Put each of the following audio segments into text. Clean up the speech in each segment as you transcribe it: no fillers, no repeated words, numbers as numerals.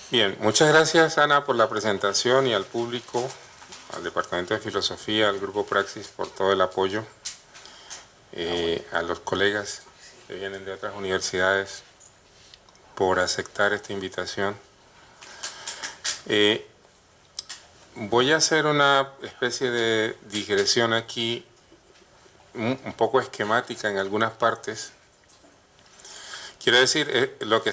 Bien, muchas gracias Ana por la presentación y al público, al Departamento de Filosofía, al Grupo Praxis por todo el apoyo, a los colegas que vienen de otras universidades por aceptar esta invitación. Voy a hacer una especie de digresión aquí, un poco esquemática en algunas partes. Quiero decir, los que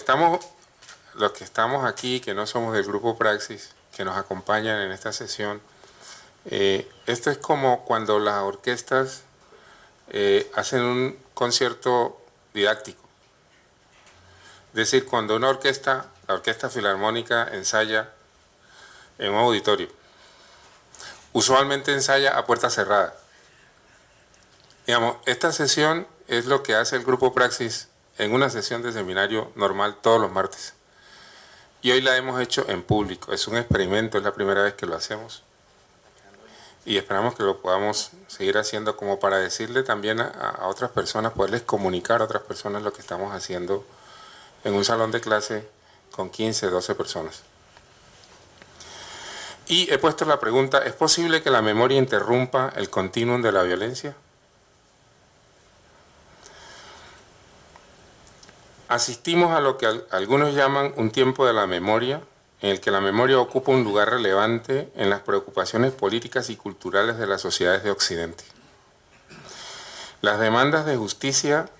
estamos aquí, que no somos del Grupo Praxis, que nos acompañan en esta sesión, esto es como cuando las orquestas hacen un concierto didáctico. Es decir, cuando una orquesta, la Orquesta Filarmónica, ensaya en un auditorio, usualmente ensaya a puerta cerrada. Digamos, esta sesión es lo que hace el Grupo Praxis en una sesión de seminario normal todos los martes. Y hoy la hemos hecho en público. Es un experimento, es la primera vez que lo hacemos. Y esperamos que lo podamos seguir haciendo como para decirle también a otras personas, poderles comunicar a otras personas lo que estamos haciendo en un salón de clase con 15, 12 personas. Y he puesto la pregunta, ¿es posible que la memoria interrumpa el continuum de la violencia? Asistimos a lo que algunos llaman un tiempo de la memoria, en el que la memoria ocupa un lugar relevante en las preocupaciones políticas y culturales de las sociedades de Occidente. Las demandas de justicia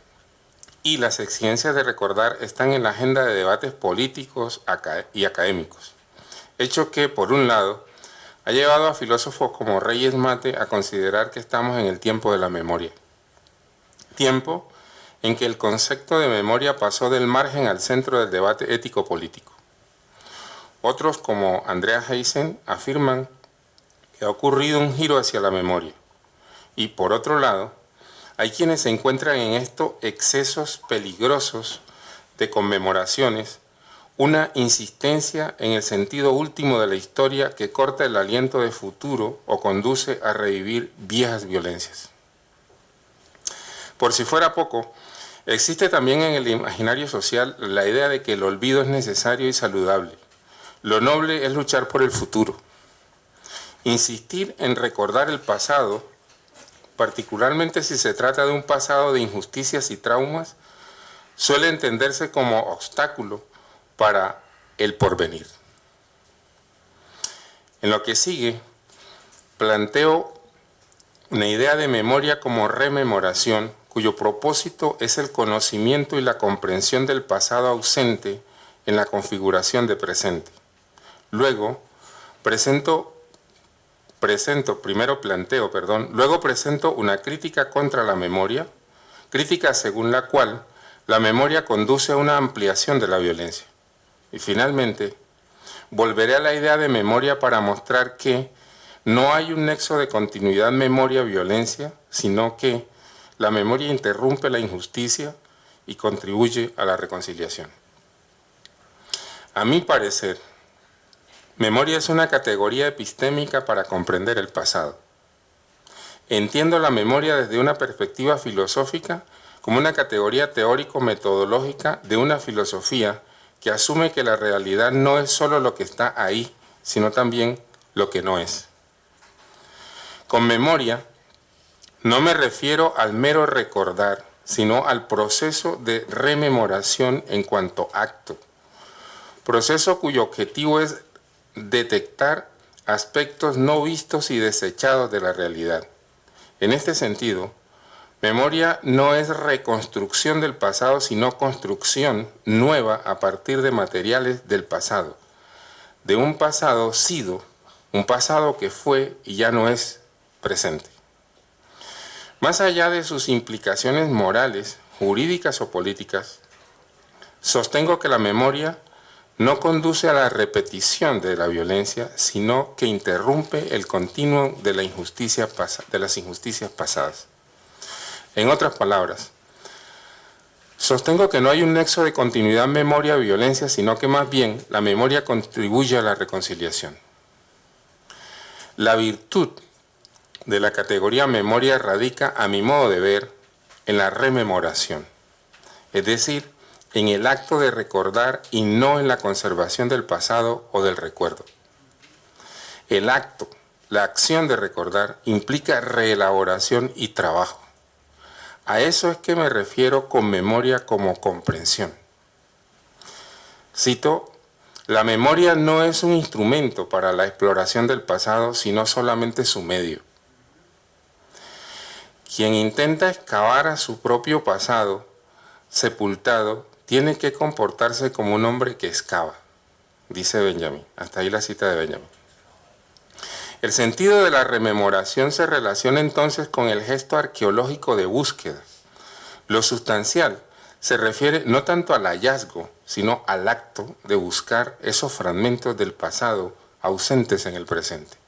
y las exigencias de recordar están en la agenda de debates políticos y académicos, hecho que, por un lado, ha llevado a filósofos como Reyes Mate a considerar que estamos en el tiempo de la memoria. Tiempo en que el concepto de memoria pasó del margen al centro del debate ético-político. Otros, como Andrea Heisen, afirman que ha ocurrido un giro hacia la memoria. Y por otro lado, hay quienes se encuentran en esto excesos peligrosos de conmemoraciones, una insistencia en el sentido último de la historia que corta el aliento de futuro o conduce a revivir viejas violencias. Por si fuera poco, existe también en el imaginario social la idea de que el olvido es necesario y saludable. Lo noble es luchar por el futuro. Insistir en recordar el pasado, particularmente si se trata de un pasado de injusticias y traumas, suele entenderse como obstáculo para el porvenir. En lo que sigue, planteo una idea de memoria como rememoración, cuyo propósito es el conocimiento y la comprensión del pasado ausente en la configuración de presente. Luego presento una crítica contra la memoria, crítica según la cual la memoria conduce a una ampliación de la violencia. Y finalmente, volveré a la idea de memoria para mostrar que no hay un nexo de continuidad memoria-violencia, sino que la memoria interrumpe la injusticia y contribuye a la reconciliación. A mi parecer, memoria es una categoría epistémica para comprender el pasado. Entiendo la memoria desde una perspectiva filosófica como una categoría teórico-metodológica de una filosofía que asume que la realidad no es solo lo que está ahí, sino también lo que no es. Con memoria no me refiero al mero recordar, sino al proceso de rememoración en cuanto acto, proceso cuyo objetivo es detectar aspectos no vistos y desechados de la realidad. En este sentido, memoria no es reconstrucción del pasado, sino construcción nueva a partir de materiales del pasado, de un pasado sido, un pasado que fue y ya no es presente. Más allá de sus implicaciones morales, jurídicas o políticas, sostengo que la memoria no conduce a la repetición de la violencia, sino que interrumpe el continuo de las injusticias pasadas. En otras palabras, sostengo que no hay un nexo de continuidad memoria-violencia, sino que más bien la memoria contribuye a la reconciliación. La virtud de la categoría memoria radica, a mi modo de ver, en la rememoración, es decir, en el acto de recordar y no en la conservación del pasado o del recuerdo. El acto, la acción de recordar, implica reelaboración y trabajo. A eso es que me refiero con memoria como comprensión. Cito, la memoria no es un instrumento para la exploración del pasado, sino solamente su medio. Quien intenta excavar a su propio pasado sepultado tiene que comportarse como un hombre que excava, dice Benjamin. Hasta ahí la cita de Benjamin. El sentido de la rememoración se relaciona entonces con el gesto arqueológico de búsqueda. Lo sustancial se refiere no tanto al hallazgo, sino al acto de buscar esos fragmentos del pasado ausentes en el presente.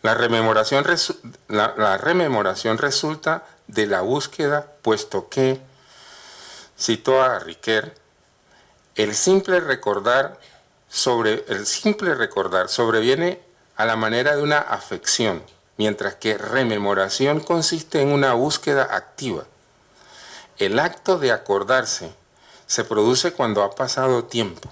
La rememoración resulta de la búsqueda, puesto que, citó a Riquet, el simple recordar sobreviene a la manera de una afección, mientras que rememoración consiste en una búsqueda activa. El acto de acordarse se produce cuando ha pasado tiempo.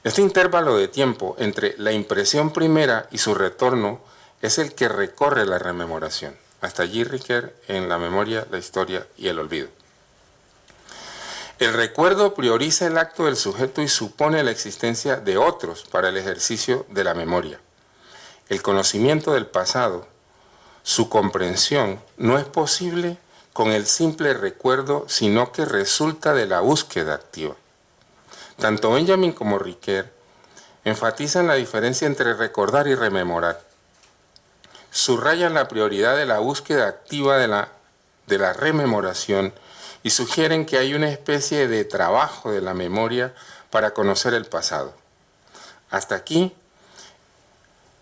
Este intervalo de tiempo entre la impresión primera y su retorno es el que recorre la rememoración. Hasta allí Riquet en La memoria, la historia y el olvido. El recuerdo prioriza el acto del sujeto y supone la existencia de otros para el ejercicio de la memoria. El conocimiento del pasado, su comprensión, no es posible con el simple recuerdo, sino que resulta de la búsqueda activa. Tanto Benjamin como Riquet enfatizan la diferencia entre recordar y rememorar. Subrayan la prioridad de la búsqueda activa de la rememoración y sugieren que hay una especie de trabajo de la memoria para conocer el pasado. Hasta aquí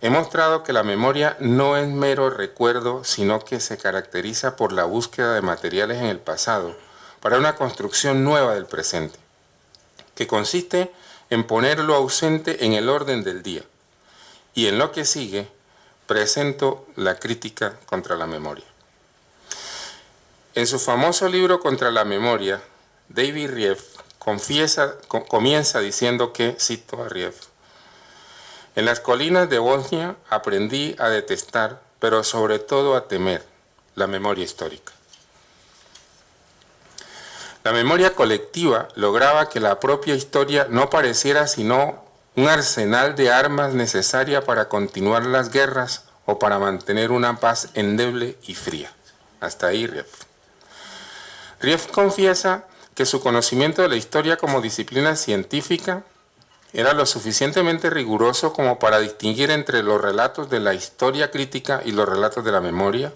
he mostrado que la memoria no es mero recuerdo, sino que se caracteriza por la búsqueda de materiales en el pasado para una construcción nueva del presente, que consiste en poner lo ausente en el orden del día. Y en lo que sigue, presento la crítica contra la memoria. En su famoso libro Contra la memoria, David Rieff comienza diciendo que, cito a Rieff, en las colinas de Bosnia aprendí a detestar, pero sobre todo a temer, la memoria histórica. La memoria colectiva lograba que la propia historia no pareciera sino un arsenal de armas necesaria para continuar las guerras o para mantener una paz endeble y fría. Hasta ahí Rieff. Rieff confiesa que su conocimiento de la historia como disciplina científica era lo suficientemente riguroso como para distinguir entre los relatos de la historia crítica y los relatos de la memoria,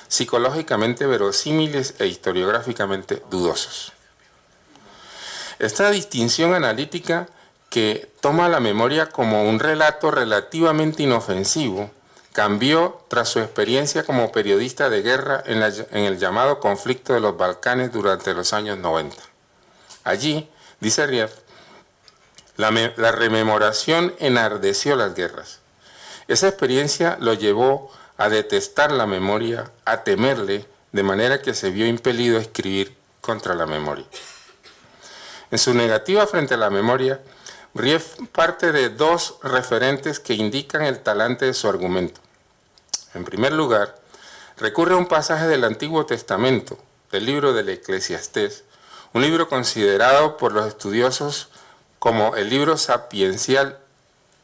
psicológicamente verosímiles e historiográficamente dudosos. Esta distinción analítica, que toma la memoria como un relato relativamente inofensivo, cambió tras su experiencia como periodista de guerra en el llamado conflicto de los Balcanes durante los años 90. Allí, dice Rieff, la rememoración enardeció las guerras. Esa experiencia lo llevó a detestar la memoria, a temerle, de manera que se vio impelido a escribir contra la memoria. En su negativa frente a la memoria, Rieff parte de dos referentes que indican el talante de su argumento. En primer lugar, recurre a un pasaje del Antiguo Testamento, del libro del Eclesiastés, un libro considerado por los estudiosos como el libro sapiencial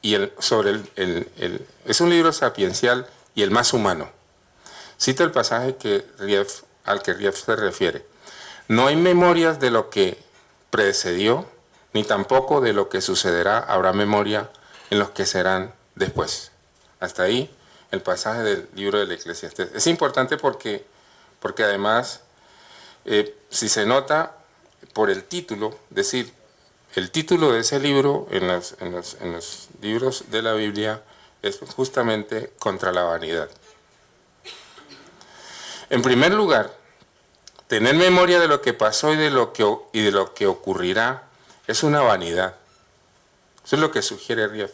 y es un libro sapiencial y el más humano. Cito el pasaje al que Rieff se refiere. No hay memorias de lo que precedió, ni tampoco de lo que sucederá habrá memoria en los que serán después. Hasta ahí el pasaje del libro del Eclesiastés. Es importante porque además, si se nota por el título, decir, el título de ese libro en los libros de la Biblia es justamente contra la vanidad. En primer lugar, tener memoria de lo que pasó y de lo que ocurrirá es una vanidad. Eso es lo que sugiere Rieff.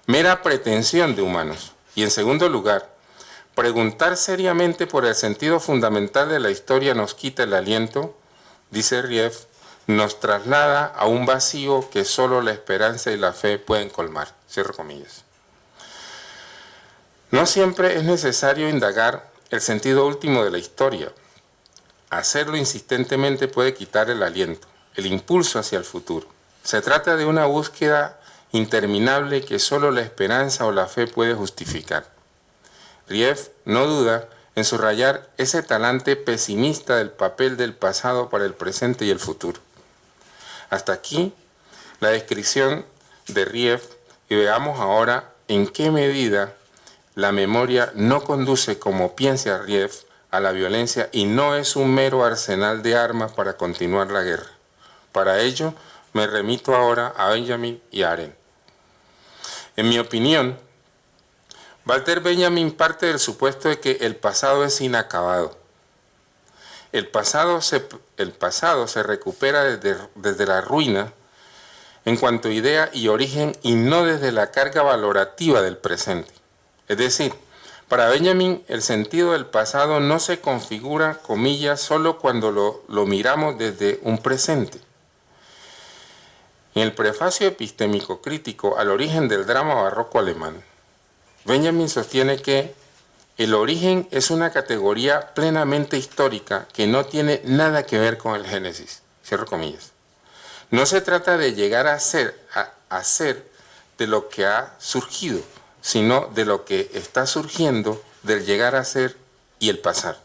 Mera pretensión de humanos. Y en segundo lugar, preguntar seriamente por el sentido fundamental de la historia nos quita el aliento, dice Rief, nos traslada a un vacío que solo la esperanza y la fe pueden colmar. Cierro comillas. No siempre es necesario indagar el sentido último de la historia. Hacerlo insistentemente puede quitar el aliento, el impulso hacia el futuro. Se trata de una búsqueda interminable que solo la esperanza o la fe puede justificar. Rief no duda en subrayar ese talante pesimista del papel del pasado para el presente y el futuro. Hasta aquí la descripción de Rief y veamos ahora en qué medida la memoria no conduce, como piensa Rief, a la violencia y no es un mero arsenal de armas para continuar la guerra. Para ello me remito ahora a Benjamin y a Arendt. En mi opinión, Walter Benjamin parte del supuesto de que el pasado es inacabado. El pasado se recupera desde la ruina en cuanto a idea y origen y no desde la carga valorativa del presente. Es decir, para Benjamin el sentido del pasado no se configura, comillas, solo cuando lo miramos desde un presente. En el prefacio epistémico crítico al origen del drama barroco alemán, Benjamin sostiene que el origen es una categoría plenamente histórica que no tiene nada que ver con el Génesis. Cierro comillas. No se trata de llegar a ser de lo que ha surgido, sino de lo que está surgiendo del llegar a ser y el pasar.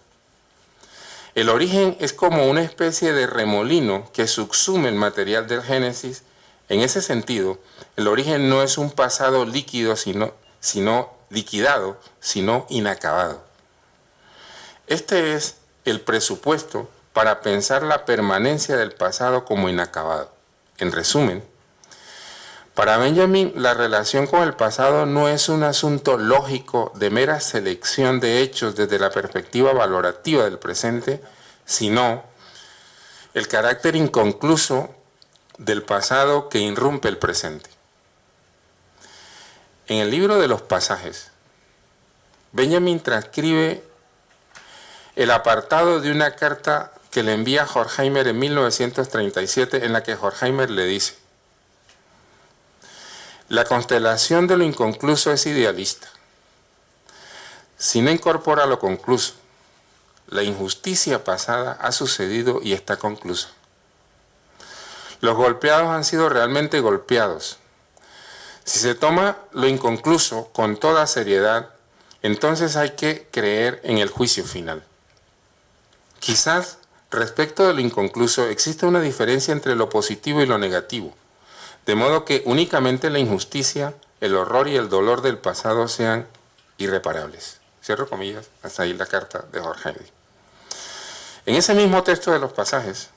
El origen es como una especie de remolino que subsume el material del Génesis. En ese sentido, el origen no es un pasado líquido, sino liquidado, sino inacabado. Este es el presupuesto para pensar la permanencia del pasado como inacabado. En resumen, para Benjamin, la relación con el pasado no es un asunto lógico de mera selección de hechos desde la perspectiva valorativa del presente, sino el carácter inconcluso del pasado que irrumpe el presente. En el libro de los pasajes, Benjamin transcribe el apartado de una carta que le envía Horkheimer en 1937, en la que Horkheimer le dice: la constelación de lo inconcluso es idealista. Si no incorpora lo concluso, la injusticia pasada ha sucedido y está conclusa. Los golpeados han sido realmente golpeados. Si se toma lo inconcluso con toda seriedad, entonces hay que creer en el juicio final. Quizás respecto de lo inconcluso existe una diferencia entre lo positivo y lo negativo, de modo que únicamente la injusticia, el horror y el dolor del pasado sean irreparables. Cierro comillas, hasta ahí la carta de Horkheimer. En ese mismo texto de los pasajes,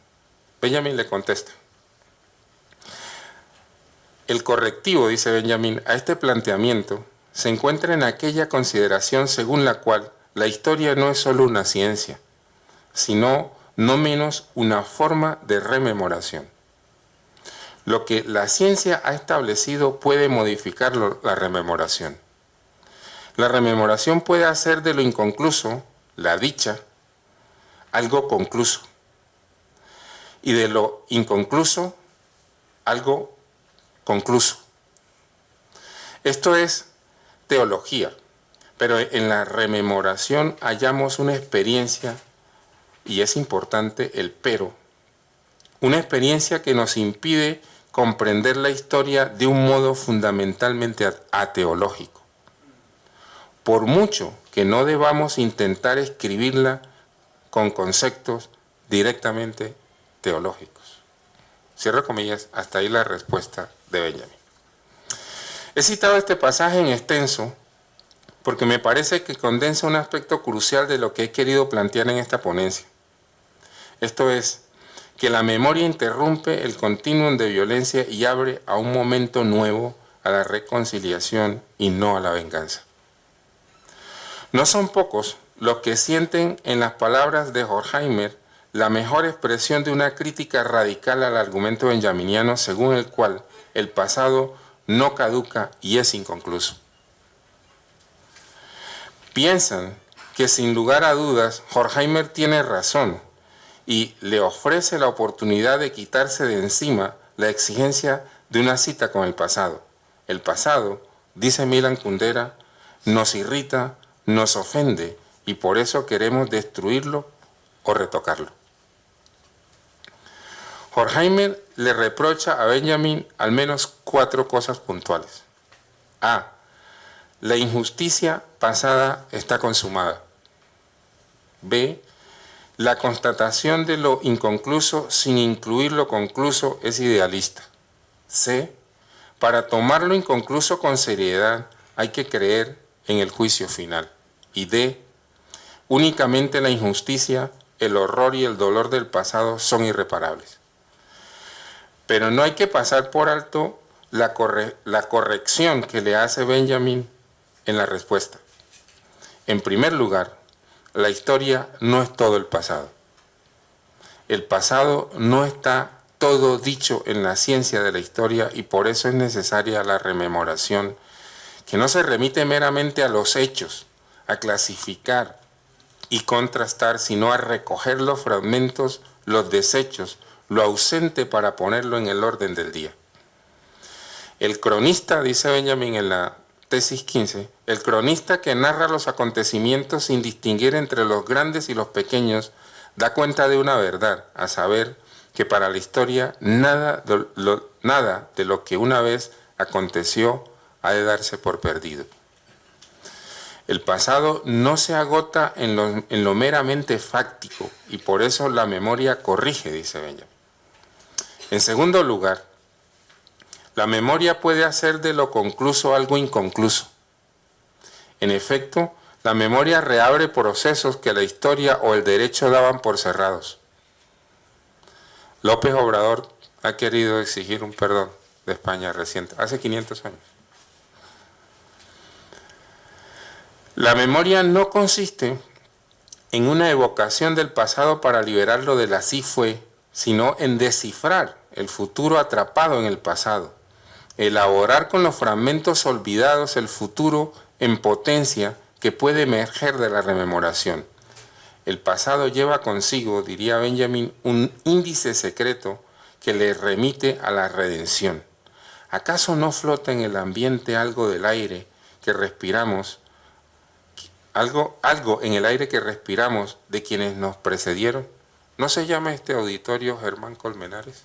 Benjamin le contesta: el correctivo, dice Benjamin, a este planteamiento se encuentra en aquella consideración según la cual la historia no es solo una ciencia, sino no menos una forma de rememoración. Lo que la ciencia ha establecido puede modificar la rememoración. La rememoración puede hacer de lo inconcluso, la dicha, algo concluso, y de lo inconcluso, algo concluso. Esto es teología, pero en la rememoración hallamos una experiencia, y es importante el pero, una experiencia que nos impide comprender la historia de un modo fundamentalmente ateológico. Por mucho que no debamos intentar escribirla con conceptos directamente teológicos. Cierro comillas, hasta ahí la respuesta de Benjamin. He citado este pasaje en extenso porque me parece que condensa un aspecto crucial de lo que he querido plantear en esta ponencia. Esto es, que la memoria interrumpe el continuum de violencia y abre a un momento nuevo a la reconciliación y no a la venganza. No son pocos los que sienten en las palabras de Horkheimer la mejor expresión de una crítica radical al argumento benjaminiano según el cual el pasado no caduca y es inconcluso. Piensan que sin lugar a dudas Horkheimer tiene razón y le ofrece la oportunidad de quitarse de encima la exigencia de una cita con el pasado. El pasado, dice Milan Kundera, nos irrita, nos ofende y por eso queremos destruirlo o retocarlo. Horkheimer le reprocha a Benjamin al menos 4 cosas puntuales. A. La injusticia pasada está consumada. B. La constatación de lo inconcluso sin incluir lo concluso es idealista. C. Para tomar lo inconcluso con seriedad hay que creer en el juicio final. Y D. Únicamente la injusticia, el horror y el dolor del pasado son irreparables. Pero no hay que pasar por alto la corrección que le hace Benjamin en la respuesta. En primer lugar, la historia no es todo el pasado. El pasado no está todo dicho en la ciencia de la historia y por eso es necesaria la rememoración, que no se remite meramente a los hechos, a clasificar y contrastar, sino a recoger los fragmentos, los desechos, lo ausente para ponerlo en el orden del día. El cronista, dice Benjamin en la tesis 15, el cronista que narra los acontecimientos sin distinguir entre los grandes y los pequeños, da cuenta de una verdad, a saber que para la historia nada de lo que una vez aconteció ha de darse por perdido. El pasado no se agota en lo meramente fáctico y por eso la memoria corrige, dice Benjamin. En segundo lugar, la memoria puede hacer de lo concluso algo inconcluso. En efecto, la memoria reabre procesos que la historia o el derecho daban por cerrados. López Obrador ha querido exigir un perdón de España reciente, hace 500 años. La memoria no consiste en una evocación del pasado para liberarlo del así fue, sino en descifrar el futuro atrapado en el pasado, elaborar con los fragmentos olvidados el futuro en potencia que puede emerger de la rememoración. El pasado lleva consigo, diría Benjamin, un índice secreto que le remite a la redención. ¿Acaso no flota en el ambiente algo del aire que respiramos, algo en el aire que respiramos de quienes nos precedieron? ¿No se llama este auditorio Germán Colmenares,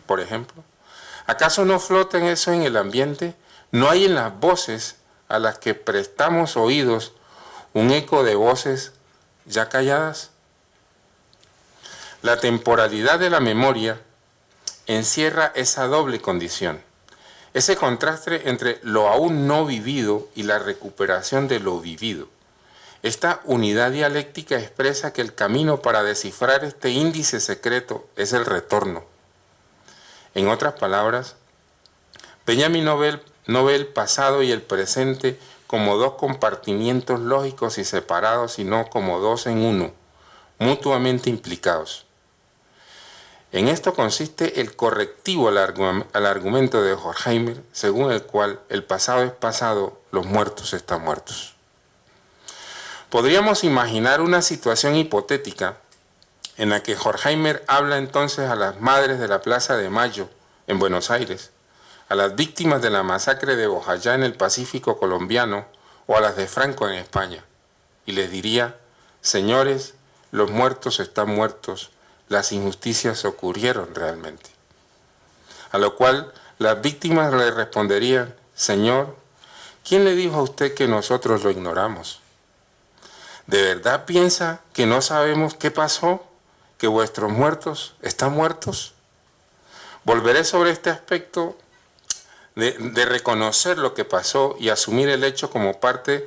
por ejemplo? ¿Acaso no flota eso en el ambiente? ¿No hay en las voces a las que prestamos oídos un eco de voces ya calladas? La temporalidad de la memoria encierra esa doble condición, ese contraste entre lo aún no vivido y la recuperación de lo vivido. Esta unidad dialéctica expresa que el camino para descifrar este índice secreto es el retorno. En otras palabras, Benjamin no ve el pasado y el presente como dos compartimientos lógicos y separados, sino como dos en uno, mutuamente implicados. En esto consiste el correctivo al argumento de Horkheimer, según el cual el pasado es pasado, los muertos están muertos. Podríamos imaginar una situación hipotética en la que Horkheimer habla entonces a las madres de la Plaza de Mayo en Buenos Aires, a las víctimas de la masacre de Bojayá en el Pacífico colombiano o a las de Franco en España, y les diría: señores, los muertos están muertos, las injusticias ocurrieron realmente. A lo cual las víctimas le responderían: señor, ¿quién le dijo a usted que nosotros lo ignoramos? ¿De verdad piensa que no sabemos qué pasó? ¿Que vuestros muertos están muertos? Volveré sobre este aspecto de reconocer lo que pasó y asumir el hecho como parte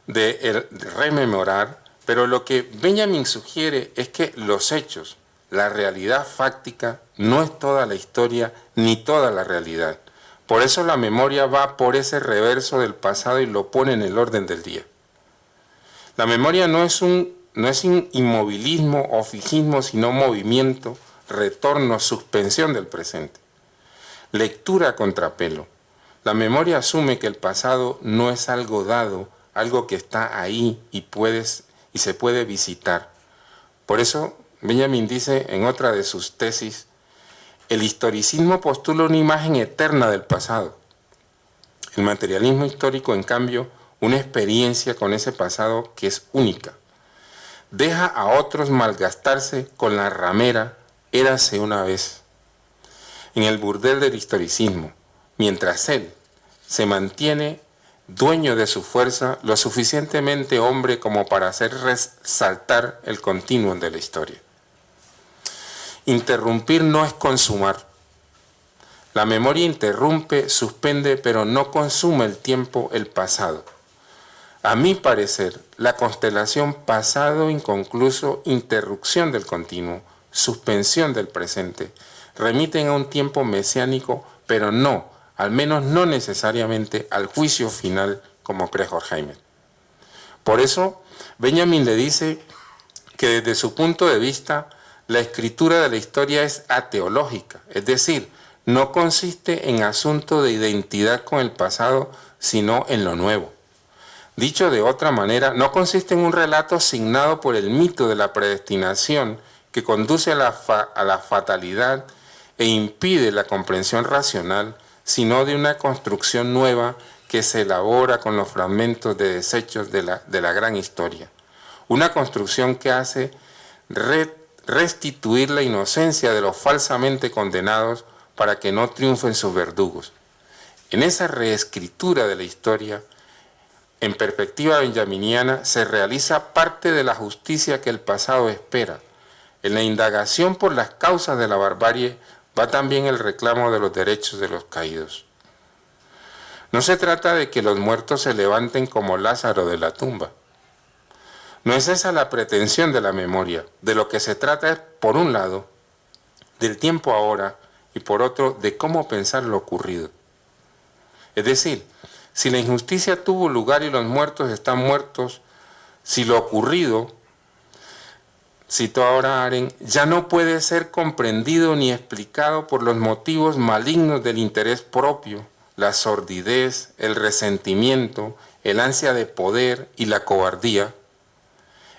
de rememorar, pero lo que Benjamin sugiere es que los hechos, la realidad fáctica, no es toda la historia ni toda la realidad. Por eso la memoria va por ese reverso del pasado y lo pone en el orden del día. La memoria no es inmovilismo o fijismo, sino movimiento, retorno, suspensión del presente. Lectura a contrapelo. La memoria asume que el pasado no es algo dado, algo que está ahí y se puede visitar. Por eso, Benjamin dice en otra de sus tesis, el historicismo postula una imagen eterna del pasado. El materialismo histórico, en cambio, una experiencia con ese pasado que es única. Deja a otros malgastarse con la ramera érase una vez en el burdel del historicismo, mientras él se mantiene dueño de su fuerza, lo suficientemente hombre como para hacer resaltar el continuum de la historia. Interrumpir no es consumar. La memoria interrumpe, suspende, pero no consume el tiempo, el pasado. A mi parecer, la constelación pasado inconcluso, interrupción del continuo, suspensión del presente, remiten a un tiempo mesiánico, pero no, al menos no necesariamente al juicio final, como cree Horkheimer. Por eso, Benjamin le dice que desde su punto de vista, la escritura de la historia es ateológica, es decir, no consiste en asunto de identidad con el pasado, sino en lo nuevo. Dicho de otra manera, no consiste en un relato asignado por el mito de la predestinación que conduce a la fatalidad e impide la comprensión racional, sino de una construcción nueva que se elabora con los fragmentos de desechos de la gran historia. Una construcción que hace restituir la inocencia de los falsamente condenados para que no triunfen sus verdugos. En esa reescritura de la historia, en perspectiva benjaminiana, se realiza parte de la justicia que el pasado espera. En la indagación por las causas de la barbarie va también el reclamo de los derechos de los caídos. No se trata de que los muertos se levanten como Lázaro de la tumba. No es esa la pretensión de la memoria. De lo que se trata es, por un lado, del tiempo ahora y por otro, de cómo pensar lo ocurrido. Es decir, si la injusticia tuvo lugar y los muertos están muertos, si lo ocurrido, citó ahora Arendt, ya no puede ser comprendido ni explicado por los motivos malignos del interés propio, la sordidez, el resentimiento, el ansia de poder y la cobardía,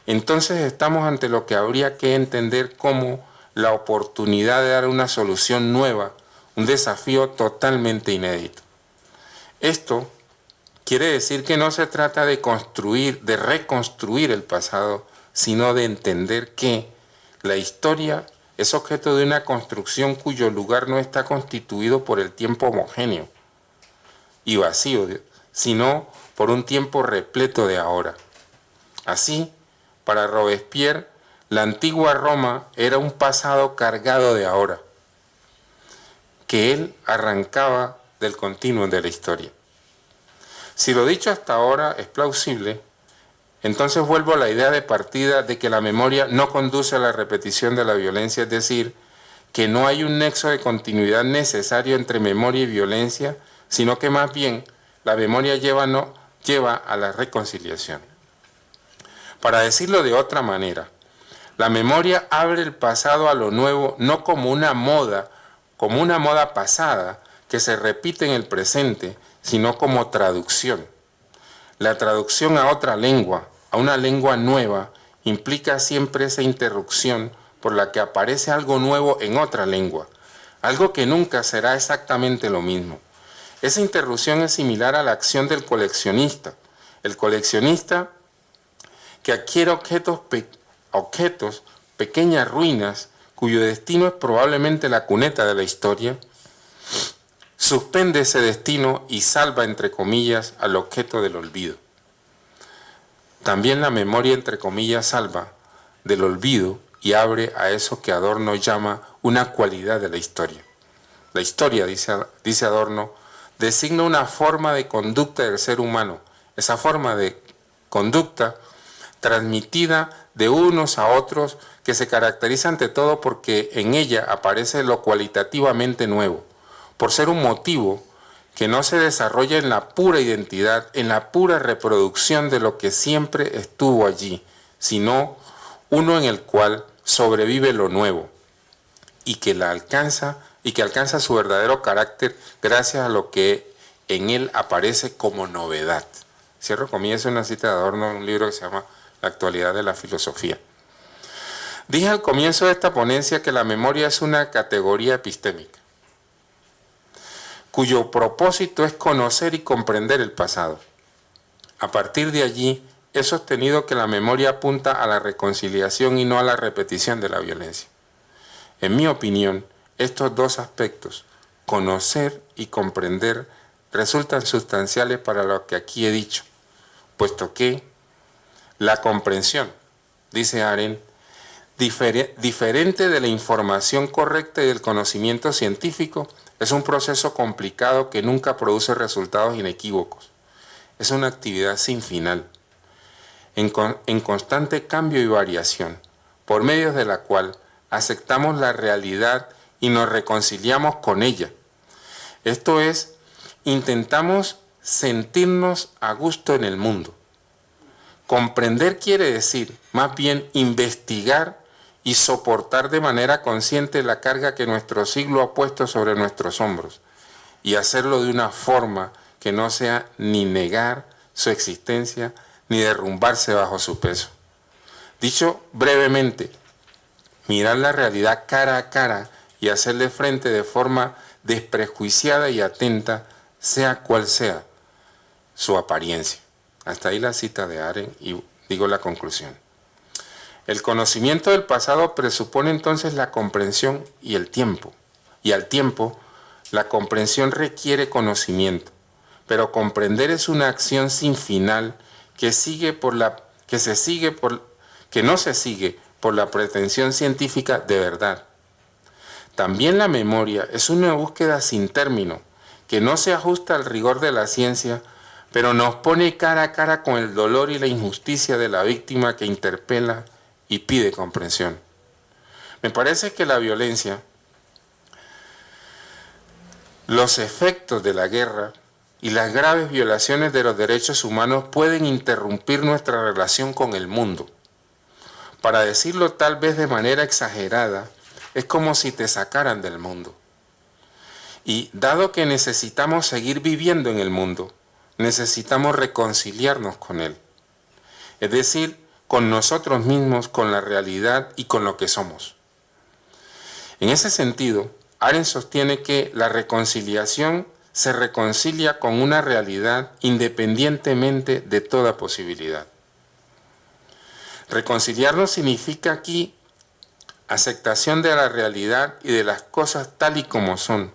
entonces estamos ante lo que habría que entender como la oportunidad de dar una solución nueva, un desafío totalmente inédito. Esto quiere decir que no se trata de construir, de reconstruir el pasado, sino de entender que la historia es objeto de una construcción cuyo lugar no está constituido por el tiempo homogéneo y vacío, sino por un tiempo repleto de ahora. Así, para Robespierre, la antigua Roma era un pasado cargado de ahora, que él arrancaba del continuum de la historia. Si lo dicho hasta ahora es plausible, entonces vuelvo a la idea de partida de que la memoria no conduce a la repetición de la violencia, es decir, que no hay un nexo de continuidad necesario entre memoria y violencia, sino que más bien la memoria lleva a la reconciliación. Para decirlo de otra manera, la memoria abre el pasado a lo nuevo no como una moda pasada que se repite en el presente, sino como traducción. La traducción a otra lengua, a una lengua nueva, implica siempre esa interrupción por la que aparece algo nuevo en otra lengua, algo que nunca será exactamente lo mismo. Esa interrupción es similar a la acción del coleccionista. El coleccionista que adquiere objetos, pequeñas ruinas, cuyo destino es probablemente la cuneta de la historia, suspende ese destino y salva, entre comillas, al objeto del olvido. También la memoria, entre comillas, salva del olvido y abre a eso que Adorno llama una cualidad de la historia. La historia, dice Adorno, designa una forma de conducta del ser humano. Esa forma de conducta transmitida de unos a otros que se caracteriza ante todo porque en ella aparece lo cualitativamente nuevo, por ser un motivo que no se desarrolla en la pura identidad, en la pura reproducción de lo que siempre estuvo allí, sino uno en el cual sobrevive lo nuevo y que alcanza su verdadero carácter gracias a lo que en él aparece como novedad. Cierro comillas, una cita de Adorno en un libro que se llama La actualidad de la filosofía. Dije al comienzo de esta ponencia que la memoria es una categoría epistémica, cuyo propósito es conocer y comprender el pasado. A partir de allí, he sostenido que la memoria apunta a la reconciliación y no a la repetición de la violencia. En mi opinión, estos dos aspectos, conocer y comprender, resultan sustanciales para lo que aquí he dicho, puesto que la comprensión, dice Arendt, diferente de la información correcta y del conocimiento científico, es un proceso complicado que nunca produce resultados inequívocos. Es una actividad sin final, en constante cambio y variación, por medio de la cual aceptamos la realidad y nos reconciliamos con ella. Esto es, intentamos sentirnos a gusto en el mundo. Comprender quiere decir, más bien, investigar y soportar de manera consciente la carga que nuestro siglo ha puesto sobre nuestros hombros, y hacerlo de una forma que no sea ni negar su existencia, ni derrumbarse bajo su peso. Dicho brevemente, mirar la realidad cara a cara y hacerle frente de forma desprejuiciada y atenta, sea cual sea su apariencia. Hasta ahí la cita de Arendt y digo la conclusión. El conocimiento del pasado presupone entonces la comprensión y el tiempo. Y al tiempo, la comprensión requiere conocimiento. Pero comprender es una acción sin final que no se sigue por la pretensión científica de verdad. También la memoria es una búsqueda sin término, que no se ajusta al rigor de la ciencia, pero nos pone cara a cara con el dolor y la injusticia de la víctima que interpela y pide comprensión. Me parece que la violencia, los efectos de la guerra y las graves violaciones de los derechos humanos pueden interrumpir nuestra relación con el mundo. Para decirlo tal vez de manera exagerada, es como si te sacaran del mundo. Y dado que necesitamos seguir viviendo en el mundo, necesitamos reconciliarnos con él. Es decir, con nosotros mismos, con la realidad y con lo que somos. En ese sentido, Arendt sostiene que la reconciliación se reconcilia con una realidad independientemente de toda posibilidad. Reconciliarnos significa aquí aceptación de la realidad y de las cosas tal y como son,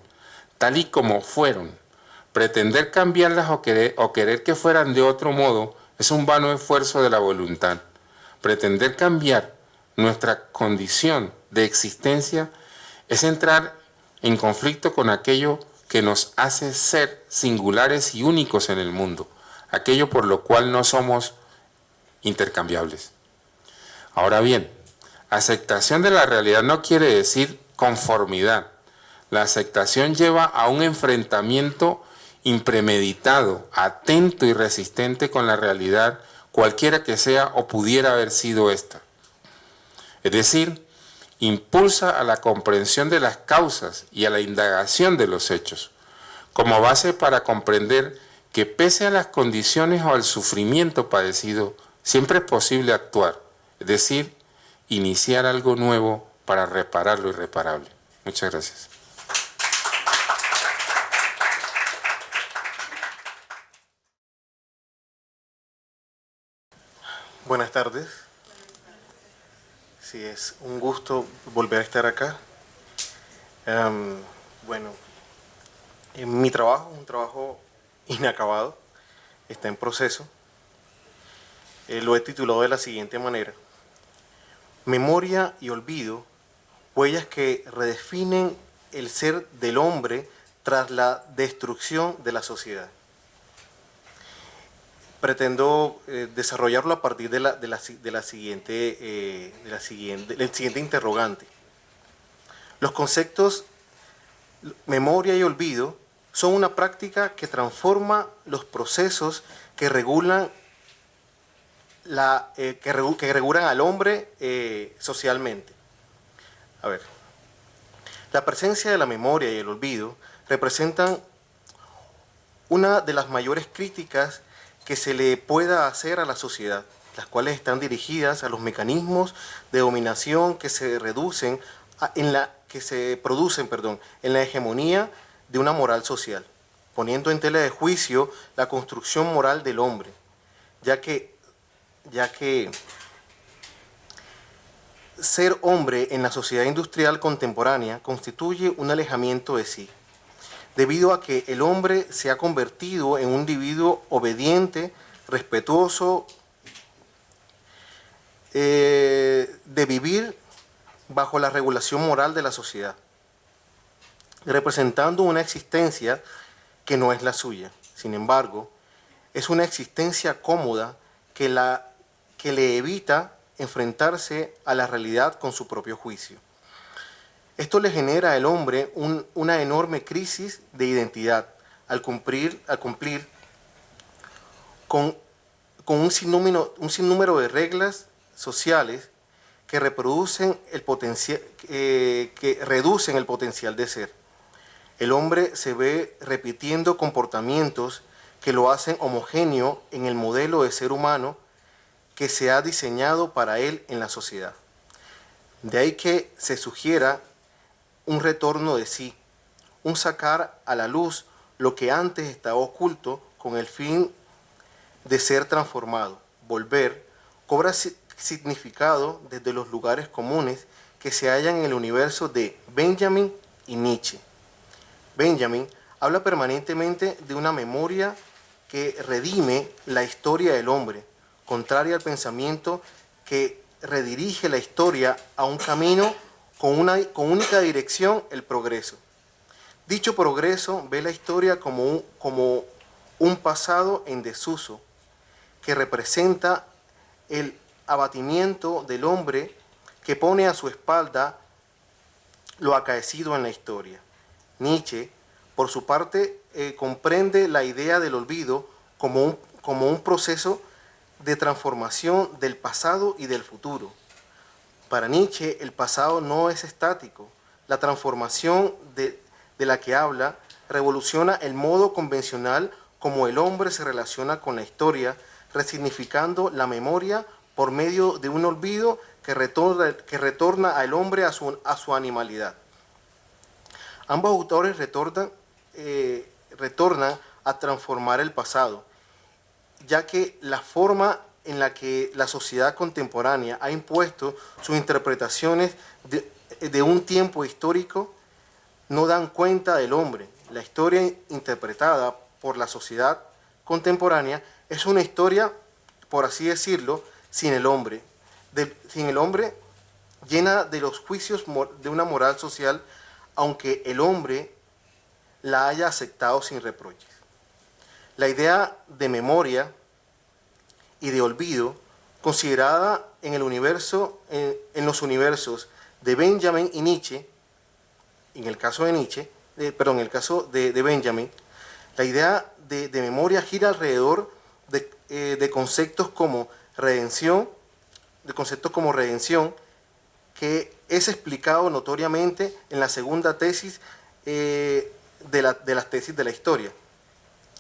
tal y como fueron. Pretender cambiarlas o querer que fueran de otro modo es un vano esfuerzo de la voluntad. Pretender cambiar nuestra condición de existencia es entrar en conflicto con aquello que nos hace ser singulares y únicos en el mundo, aquello por lo cual no somos intercambiables. Ahora bien, aceptación de la realidad no quiere decir conformidad. La aceptación lleva a un enfrentamiento impremeditado, atento y resistente con la realidad, cualquiera que sea o pudiera haber sido esta. Es decir, impulsa a la comprensión de las causas y a la indagación de los hechos, como base para comprender que pese a las condiciones o al sufrimiento padecido, siempre es posible actuar, es decir, iniciar algo nuevo para reparar lo irreparable. Muchas gracias. Buenas tardes. Sí, es un gusto volver a estar acá. Bueno, en mi trabajo es un trabajo inacabado, está en proceso. Lo he titulado de la siguiente manera: Memoria y olvido, huellas que redefinen el ser del hombre tras la destrucción de la sociedad. Pretendo desarrollarlo a partir del siguiente interrogante. Los conceptos memoria y olvido son una práctica que transforma los procesos que regulan al hombre socialmente. A ver, la presencia de la memoria y el olvido representan una de las mayores críticas que se le pueda hacer a la sociedad. las cuales están dirigidas a los mecanismos de dominación que se producen en la hegemonía de una moral social, poniendo en tela de juicio la construcción moral del hombre, ya que ser hombre en la sociedad industrial contemporánea constituye un alejamiento de sí, debido a que el hombre se ha convertido en un individuo obediente, respetuoso, de vivir bajo la regulación moral de la sociedad, representando una existencia que no es la suya. Sin embargo, es una existencia cómoda que le evita enfrentarse a la realidad con su propio juicio. Esto le genera al hombre una enorme crisis de identidad al cumplir con un sinnúmero de reglas sociales que reducen el potencial de ser. El hombre se ve repitiendo comportamientos que lo hacen homogéneo en el modelo de ser humano que se ha diseñado para él en la sociedad. De ahí que se sugiera un retorno de sí, un sacar a la luz lo que antes estaba oculto con el fin de ser transformado. Volver cobra significado desde los lugares comunes que se hallan en el universo de Benjamin y Nietzsche. Benjamin habla permanentemente de una memoria que redime la historia del hombre, contraria al pensamiento que redirige la historia a un camino con única dirección, el progreso. Dicho progreso ve la historia como un pasado en desuso, que representa el abatimiento del hombre que pone a su espalda lo acaecido en la historia. Nietzsche, por su parte, comprende la idea del olvido como un proceso de transformación del pasado y del futuro. Para Nietzsche, el pasado no es estático. La transformación de la que habla revoluciona el modo convencional como el hombre se relaciona con la historia, resignificando la memoria por medio de un olvido que retorna al hombre a su animalidad. Ambos autores retornan a transformar el pasado, ya que la forma en la que la sociedad contemporánea ha impuesto sus interpretaciones de un tiempo histórico no dan cuenta del hombre. La historia interpretada por la sociedad contemporánea es una historia, por así decirlo, sin el hombre, llena de los juicios de una moral social, aunque el hombre la haya aceptado sin reproches. La idea de memoria y de olvido, considerada en los universos de Benjamin y Nietzsche, en el caso de Benjamin, la idea de memoria gira alrededor de conceptos como redención, que es explicado notoriamente en la segunda tesis de las tesis de la historia,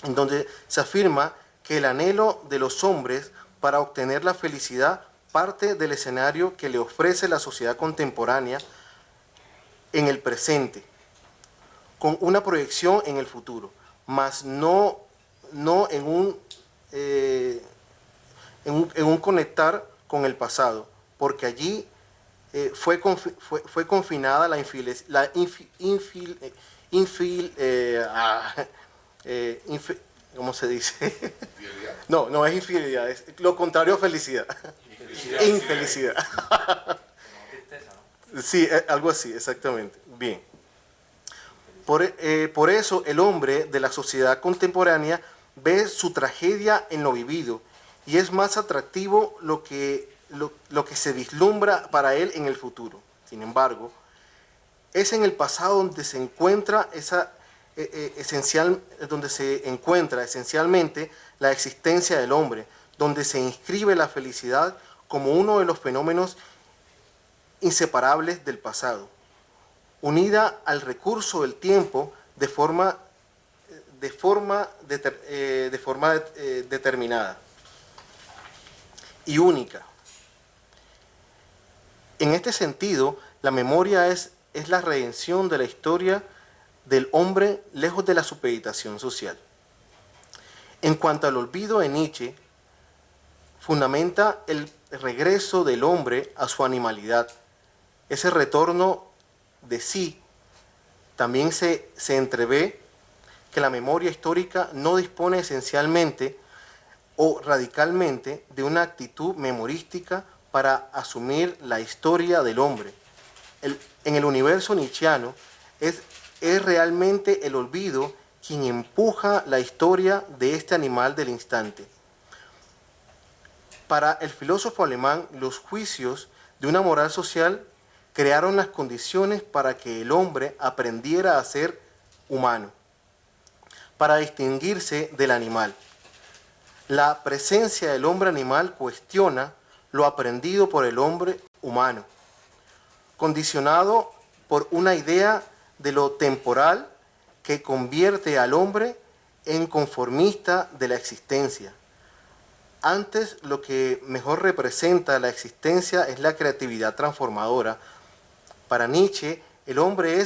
en donde se afirma que el anhelo de los hombres para obtener la felicidad parte del escenario que le ofrece la sociedad contemporánea en el presente, con una proyección en el futuro, mas no en un conectar con el pasado, porque allí fue confinada ¿cómo se dice? ¿Infidelidad? No es infidelidad, es lo contrario a felicidad. Infelicidad. Sí, algo así, exactamente. Bien. Por eso el hombre de la sociedad contemporánea ve su tragedia en lo vivido y es más atractivo lo que se vislumbra para él en el futuro. Sin embargo, es en el pasado donde se encuentra esencialmente la existencia del hombre, donde se inscribe la felicidad como uno de los fenómenos inseparables del pasado, unida al recurso del tiempo de forma determinada. y única. En este sentido, la memoria es la redención de la historia del hombre lejos de la supeditación social. En cuanto al olvido de Nietzsche, fundamenta el regreso del hombre a su animalidad. Ese retorno de sí también se entrevé que la memoria histórica no dispone esencialmente o radicalmente de una actitud memorística para asumir la historia del hombre. En el universo nietzscheano es realmente el olvido quien empuja la historia de este animal del instante. Para el filósofo alemán, los juicios de una moral social crearon las condiciones para que el hombre aprendiera a ser humano, para distinguirse del animal. La presencia del hombre animal cuestiona lo aprendido por el hombre humano, condicionado por una idea de lo temporal que convierte al hombre en conformista de la existencia. Antes, lo que mejor representa la existencia es la creatividad transformadora. Para Nietzsche, el hombre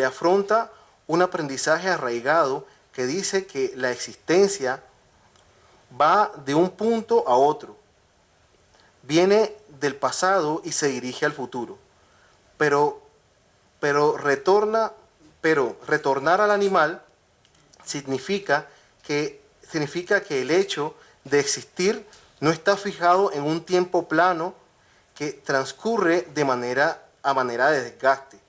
afronta un aprendizaje arraigado que dice que la existencia va de un punto a otro, viene del pasado y se dirige al futuro, pero retornar al animal significa que el hecho de existir no está fijado en un tiempo plano que transcurre a manera de desgaste.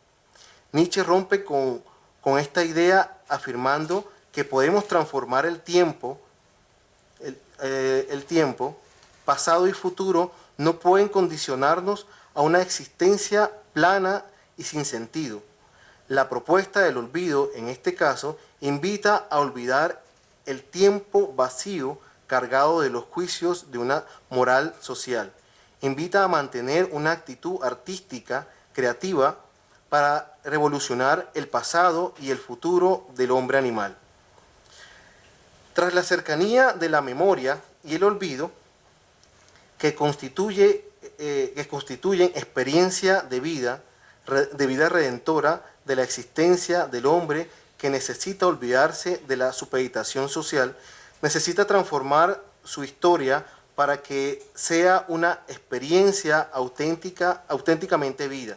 Nietzsche rompe con esta idea afirmando que podemos transformar el tiempo, pasado y futuro, no pueden condicionarnos a una existencia plana y sin sentido. La propuesta del olvido, en este caso, invita a olvidar el tiempo vacío cargado de los juicios de una moral social. Invita a mantener una actitud artística, creativa, para revolucionar el pasado y el futuro del hombre animal. Tras la cercanía de la memoria y el olvido, que constituyen experiencia de vida redentora de la existencia del hombre que necesita olvidarse de la supeditación social, necesita transformar su historia para que sea una experiencia auténticamente vida.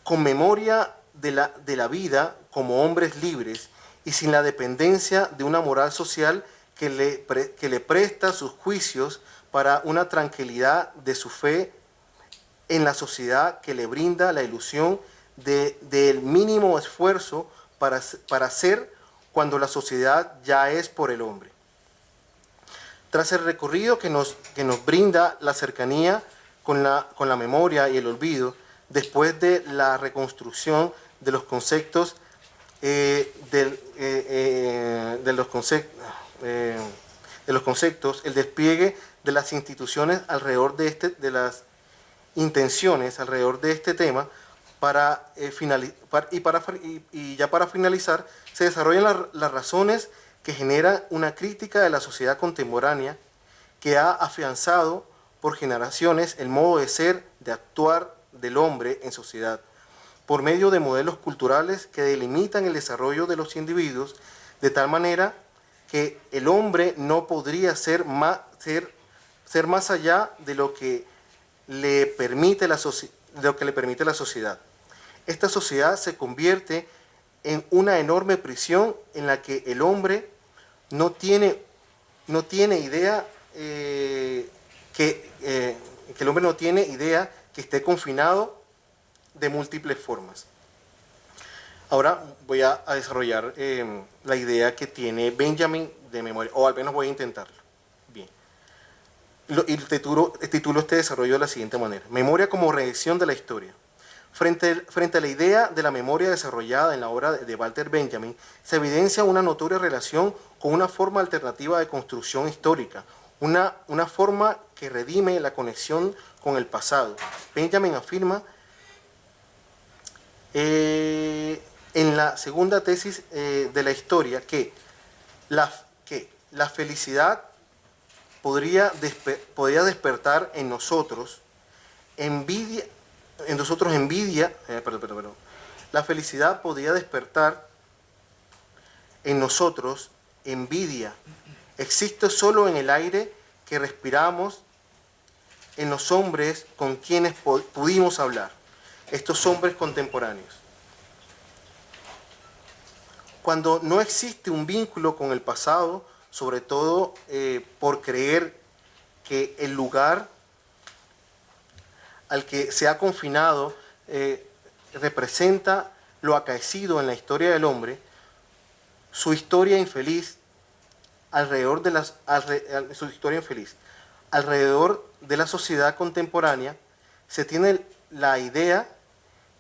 Con memoria de la vida como hombres libres y sin la dependencia de una moral social que le presta sus juicios para una tranquilidad de su fe en la sociedad que le brinda la ilusión del mínimo esfuerzo para ser cuando la sociedad ya es por el hombre. Tras el recorrido que nos brinda la cercanía con la memoria y el olvido, después de la reconstrucción de los conceptos, el despliegue de las instituciones alrededor de las intenciones alrededor de este tema, para finalizar, se desarrollan las razones que generan una crítica de la sociedad contemporánea que ha afianzado por generaciones el modo de ser, de actuar del hombre en sociedad, por medio de modelos culturales que delimitan el desarrollo de los individuos de tal manera que el hombre no podría ser más allá de lo que le permite la sociedad. Esta sociedad se convierte en una enorme prisión en la que el hombre no tiene idea que esté confinado de múltiples formas. Ahora voy a desarrollar la idea que tiene Benjamin de memoria, o al menos voy a intentarlo. Bien. Y titulo este desarrollo de la siguiente manera: memoria como reacción de la historia. Frente a la idea de la memoria desarrollada en la obra de Walter Benjamin, se evidencia una notoria relación con una forma alternativa de construcción histórica, una forma que redime la conexión con el pasado. Benjamin afirma en la segunda tesis de la historia que la felicidad podría despertar en nosotros envidia, La felicidad podría despertar en nosotros envidia. Existe solo en el aire que respiramos, en los hombres con quienes pudimos hablar, estos hombres contemporáneos. Cuando no existe un vínculo con el pasado, sobre todo por creer que el lugar al que se ha confinado representa lo acaecido en la historia del hombre, su historia infeliz alrededor de la sociedad contemporánea, se tiene la idea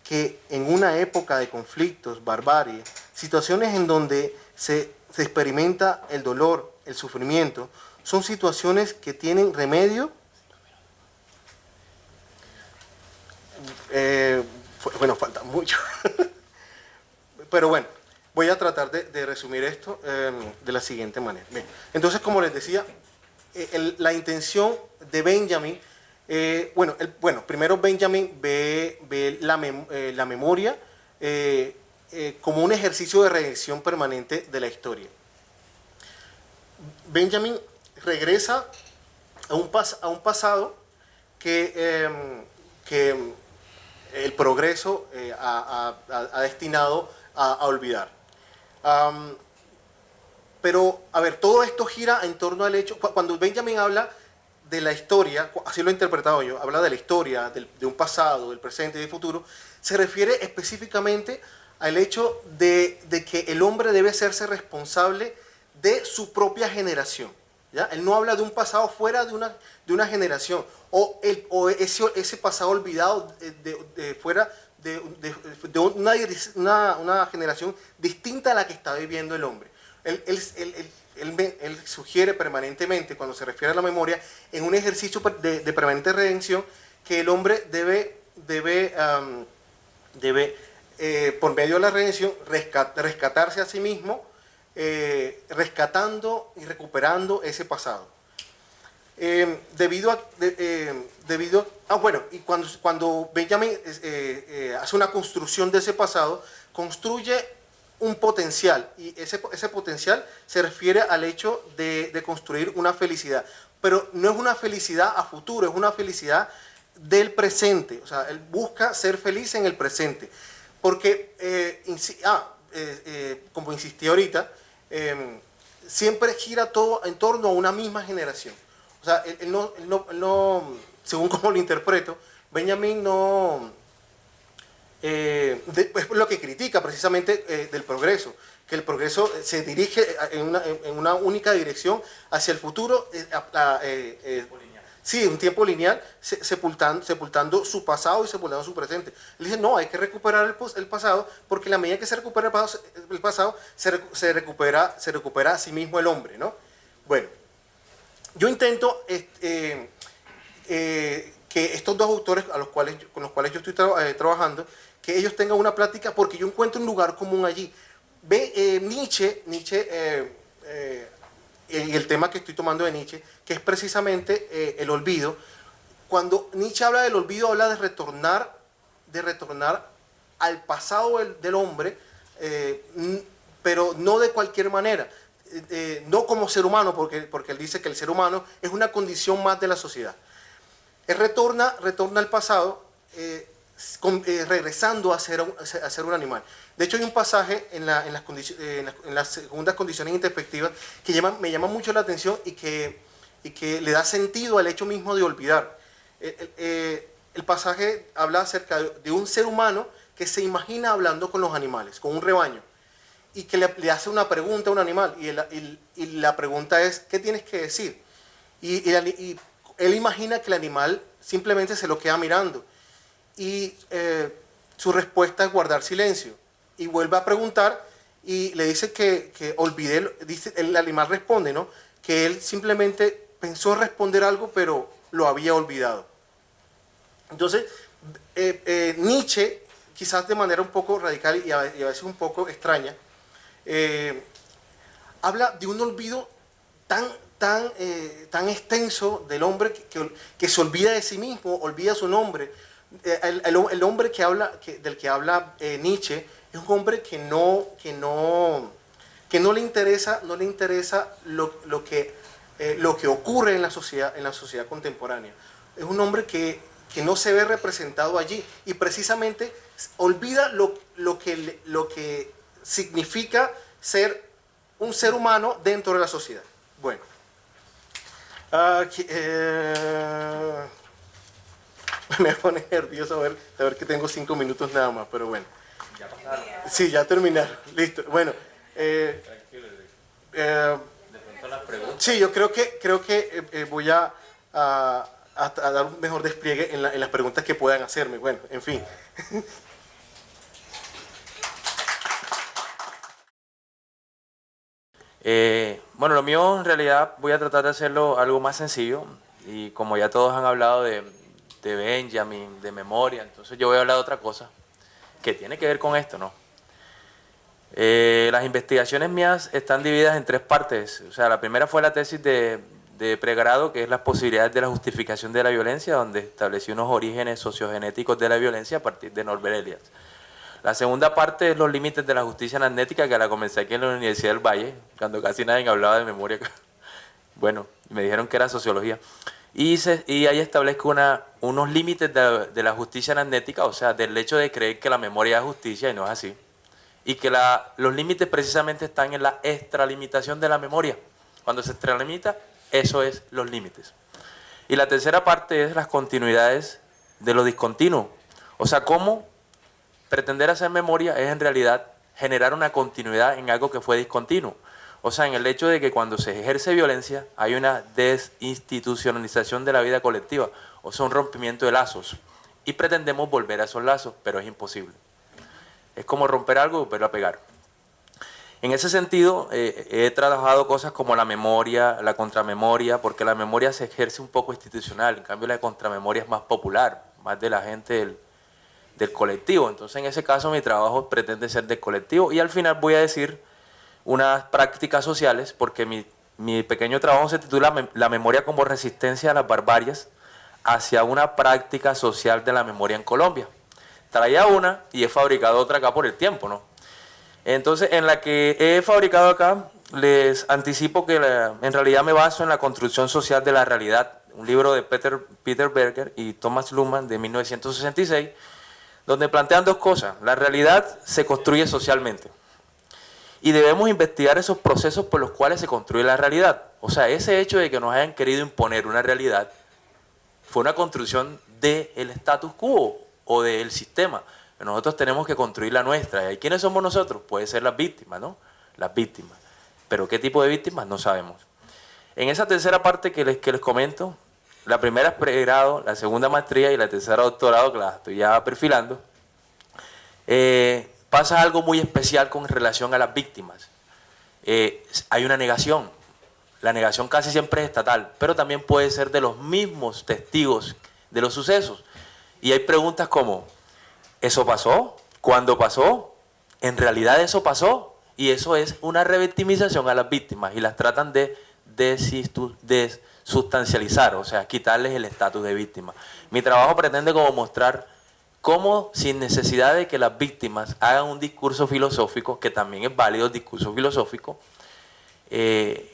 que en una época de conflictos, barbarie, situaciones en donde se experimenta el dolor, el sufrimiento, son situaciones que tienen remedio. Falta mucho. Pero bueno, voy a tratar de resumir esto de la siguiente manera. Bien, entonces, como les decía, la intención de Benjamin, primero Benjamin ve la memoria como un ejercicio de redención permanente de la historia. Benjamin regresa a un pasado que el progreso ha destinado a olvidar. Pero, a ver, todo esto gira en torno al hecho, cuando Benjamin habla de la historia, así lo he interpretado yo, habla de la historia, de un pasado, del presente y del futuro, se refiere específicamente al hecho de que el hombre debe hacerse responsable de su propia generación. ¿Ya? Él no habla de un pasado fuera de una generación, o ese pasado olvidado fuera de una generación distinta a la que está viviendo el hombre. Él sugiere permanentemente, cuando se refiere a la memoria, en un ejercicio de permanente redención, que el hombre debe por medio de la redención, rescatarse a sí mismo, rescatando y recuperando ese pasado. Cuando Benjamin hace una construcción de ese pasado, construye un potencial, y ese potencial se refiere al hecho de construir una felicidad, pero no es una felicidad a futuro, es una felicidad del presente. O sea, él busca ser feliz en el presente, porque como insistí ahorita, siempre gira todo en torno a una misma generación. O sea, él no, según como lo interpreto, Benjamin no es lo que critica precisamente del progreso, que el progreso se dirige en una única dirección hacia el futuro, sí, un tiempo lineal, sepultando su pasado y sepultando su presente. Él dice, no, hay que recuperar el pasado, porque en la medida que se recupera el pasado, se recupera a sí mismo el hombre, ¿no? Bueno, yo intento que estos dos autores con los cuales yo estoy trabajando, que ellos tengan una plática, porque yo encuentro un lugar común allí. Nietzsche y el tema que estoy tomando de Nietzsche, que es precisamente el olvido. Cuando Nietzsche habla del olvido, habla de retornar al pasado del hombre, pero no de cualquier manera, no como ser humano, porque él dice que el ser humano es una condición más de la sociedad. Él retorna al pasado, regresando a ser un animal. De hecho, hay un pasaje en las segundas condiciones introspectivas que me llama mucho la atención y que le da sentido al hecho mismo de olvidar. El pasaje habla acerca de un ser humano que se imagina hablando con los animales, con un rebaño, y que le hace una pregunta a un animal, y la pregunta es, ¿qué tienes que decir? Y él imagina que el animal simplemente se lo queda mirando, y su respuesta es guardar silencio, y vuelve a preguntar y le dice que olvidé. El animal responde, ¿no?, que él simplemente pensó responder algo, pero lo había olvidado. Entonces, Nietzsche, quizás de manera un poco radical y a veces un poco extraña, habla de un olvido tan extenso del hombre que se olvida de sí mismo, olvida su nombre. El hombre del que habla Nietzsche es un hombre que no le interesa, lo que ocurre en la sociedad contemporánea. Es un hombre que no se ve representado allí y precisamente olvida lo que significa ser un ser humano dentro de la sociedad. Bueno, me pone nervioso saber que tengo 5 minutos nada más, pero bueno. Ya pasaron. Sí, ya terminar. Listo. Bueno. Tranquilo. De pronto las preguntas. Sí, yo creo que voy a dar un mejor despliegue en las preguntas que puedan hacerme. Bueno, en fin. Bueno, lo mío en realidad voy a tratar de hacerlo algo más sencillo y como ya todos han hablado de Benjamin, de memoria, entonces yo voy a hablar de otra cosa que tiene que ver con esto, ¿no? Las investigaciones mías están divididas en 3 partes. O sea, la primera fue la tesis de pregrado, que es las posibilidades de la justificación de la violencia, donde establecí unos orígenes sociogenéticos de la violencia a partir de Norbert Elias. La segunda parte es los límites de la justicia analética, que la comencé aquí en la Universidad del Valle, cuando casi nadie hablaba de memoria. Bueno, me dijeron que era sociología. Y ahí establezco unos límites de la justicia analética, o sea, del hecho de creer que la memoria es justicia y no es así. Y que los límites precisamente están en la extralimitación de la memoria. Cuando se extralimita, eso es los límites. Y la tercera parte es las continuidades de lo discontinuo. O sea, cómo pretender hacer memoria es en realidad generar una continuidad en algo que fue discontinuo. O sea, en el hecho de que cuando se ejerce violencia hay una desinstitucionalización de la vida colectiva, o sea, un rompimiento de lazos. Y pretendemos volver a esos lazos, pero es imposible. Es como romper algo y volverlo a pegar. En ese sentido, he trabajado cosas como la memoria, la contramemoria, porque la memoria se ejerce un poco institucional, en cambio la contramemoria es más popular, más de la gente del colectivo. Entonces, en ese caso, mi trabajo pretende ser del colectivo y al final voy a decir unas prácticas sociales, porque mi pequeño trabajo se titula La memoria como resistencia a las barbarias hacia una práctica social de la memoria en Colombia. Traía una y he fabricado otra acá por el tiempo, ¿no? Entonces, en la que he fabricado acá, les anticipo que en realidad me baso en La construcción social de la realidad, un libro de Peter Berger y Thomas Luhmann de 1966, donde plantean 2 cosas. La realidad se construye socialmente y debemos investigar esos procesos por los cuales se construye la realidad. O sea, ese hecho de que nos hayan querido imponer una realidad fue una construcción del status quo o del sistema. Nosotros tenemos que construir la nuestra. ¿Y quiénes somos nosotros? Puede ser las víctimas, ¿no? Las víctimas. Pero ¿qué tipo de víctimas? No sabemos. En esa tercera parte que les comento, la primera es pregrado, la segunda maestría y la tercera doctorado, que la estoy ya perfilando, pasa algo muy especial con relación a las víctimas. Hay una negación. La negación casi siempre es estatal, pero también puede ser de los mismos testigos de los sucesos. Y hay preguntas como, ¿eso pasó? ¿Cuándo pasó? ¿En realidad eso pasó? Y eso es una revictimización a las víctimas y las tratan de sustancializar, o sea, quitarles el estatus de víctima. Mi trabajo pretende como mostrar cómo, sin necesidad de que las víctimas hagan un discurso filosófico, que también es válido el discurso filosófico, ellas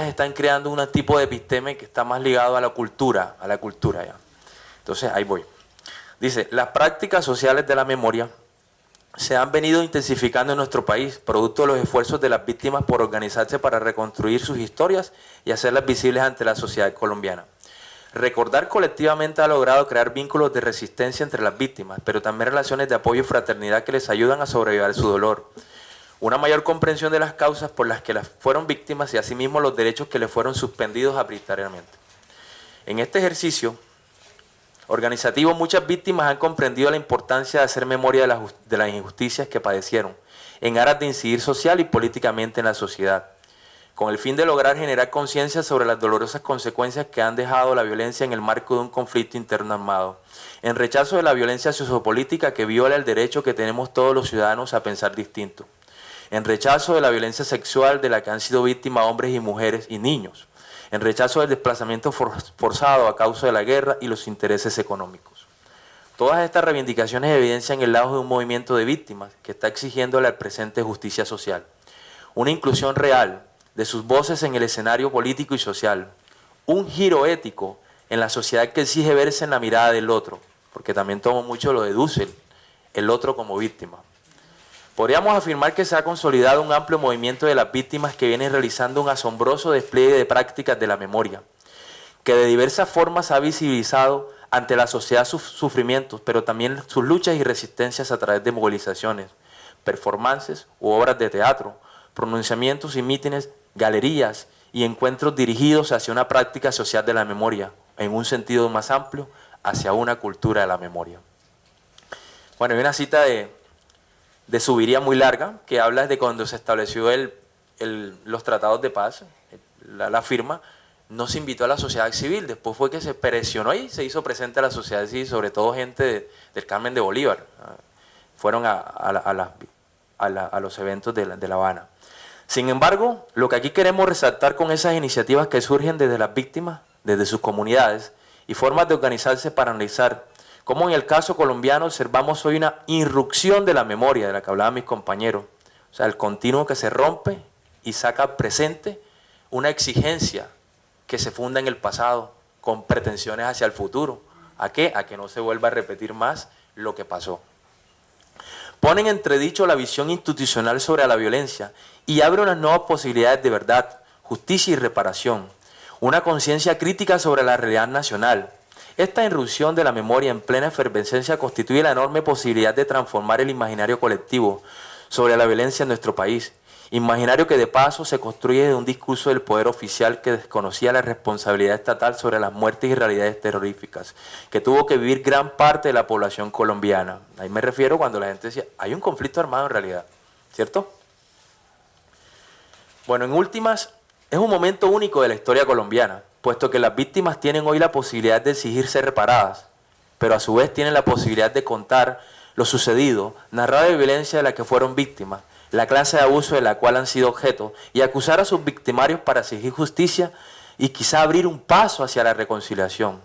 están creando un tipo de episteme que está más ligado a la cultura ya. Entonces, ahí voy. Dice, las prácticas sociales de la memoria se han venido intensificando en nuestro país, producto de los esfuerzos de las víctimas por organizarse para reconstruir sus historias y hacerlas visibles ante la sociedad colombiana. Recordar colectivamente ha logrado crear vínculos de resistencia entre las víctimas, pero también relaciones de apoyo y fraternidad que les ayudan a sobrellevar su dolor. Una mayor comprensión de las causas por las que las fueron víctimas y asimismo los derechos que les fueron suspendidos arbitrariamente. En este ejercicio organizativo, muchas víctimas han comprendido la importancia de hacer memoria de las injusticias que padecieron, en aras de incidir social y políticamente en la sociedad, con el fin de lograr generar conciencia sobre las dolorosas consecuencias que han dejado la violencia en el marco de un conflicto interno armado, en rechazo de la violencia sociopolítica que viola el derecho que tenemos todos los ciudadanos a pensar distinto. en rechazo de la violencia sexual de la que han sido víctimas hombres y mujeres y niños, en rechazo del desplazamiento forzado a causa de la guerra y los intereses económicos. Todas estas reivindicaciones evidencian el lado de un movimiento de víctimas que está exigiéndole al presente justicia social, una inclusión real de sus voces en el escenario político y social, un giro ético en la sociedad que exige verse en la mirada del otro, porque también tomo mucho lo de Dussel, el otro como víctima. Podríamos afirmar que se ha consolidado un amplio movimiento de las víctimas que vienen realizando un asombroso despliegue de prácticas de la memoria, que de diversas formas ha visibilizado ante la sociedad sus sufrimientos, pero también sus luchas y resistencias a través de movilizaciones, performances u obras de teatro, pronunciamientos y mítines, galerías y encuentros dirigidos hacia una práctica social de la memoria, en un sentido más amplio, hacia una cultura de la memoria. Bueno, hay una cita de Zuviría muy larga, que habla de cuando se estableció los tratados de paz, la firma, no se invitó a la sociedad civil, después fue que se presionó y se hizo presente a la sociedad civil, sobre todo gente del Carmen de Bolívar, fueron a los eventos de La Habana. Sin embargo, lo que aquí queremos resaltar con esas iniciativas que surgen desde las víctimas, desde sus comunidades y formas de organizarse para analizar cómo en el caso colombiano observamos hoy una irrupción de la memoria de la que hablaban mis compañeros, o sea, el continuo que se rompe y saca al presente una exigencia que se funda en el pasado con pretensiones hacia el futuro. ¿A qué? A que no se vuelva a repetir más lo que pasó. Ponen en entredicho la visión institucional sobre la violencia y abre unas nuevas posibilidades de verdad, justicia y reparación, una conciencia crítica sobre la realidad nacional. Esta irrupción de la memoria en plena efervescencia constituye la enorme posibilidad de transformar el imaginario colectivo sobre la violencia en nuestro país, imaginario que de paso se construye de un discurso del poder oficial que desconocía la responsabilidad estatal sobre las muertes y realidades terroríficas que tuvo que vivir gran parte de la población colombiana. Ahí me refiero cuando la gente decía, hay un conflicto armado en realidad, ¿cierto? Bueno, en últimas, es un momento único de la historia colombiana, puesto que las víctimas tienen hoy la posibilidad de exigir ser reparadas, pero a su vez tienen la posibilidad de contar lo sucedido, narrar la violencia de la que fueron víctimas, la clase de abuso de la cual han sido objeto, y acusar a sus victimarios para exigir justicia y quizá abrir un paso hacia la reconciliación.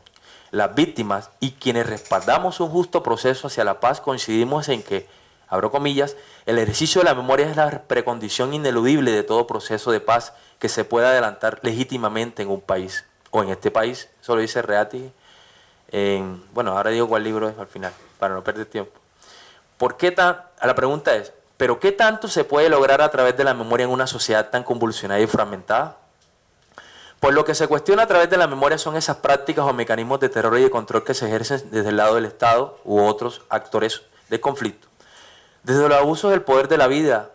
Las víctimas y quienes respaldamos un justo proceso hacia la paz coincidimos en que, abro comillas, el ejercicio de la memoria es la precondición ineludible de todo proceso de paz que se pueda adelantar legítimamente en un país, o en este país, eso lo dice Reati, bueno, ahora digo cuál libro es al final, para no perder tiempo. La pregunta es, ¿pero qué tanto se puede lograr a través de la memoria en una sociedad tan convulsionada y fragmentada? Pues lo que se cuestiona a través de la memoria son esas prácticas o mecanismos de terror y de control que se ejercen desde el lado del Estado u otros actores de conflicto. Desde los abusos del poder de la vida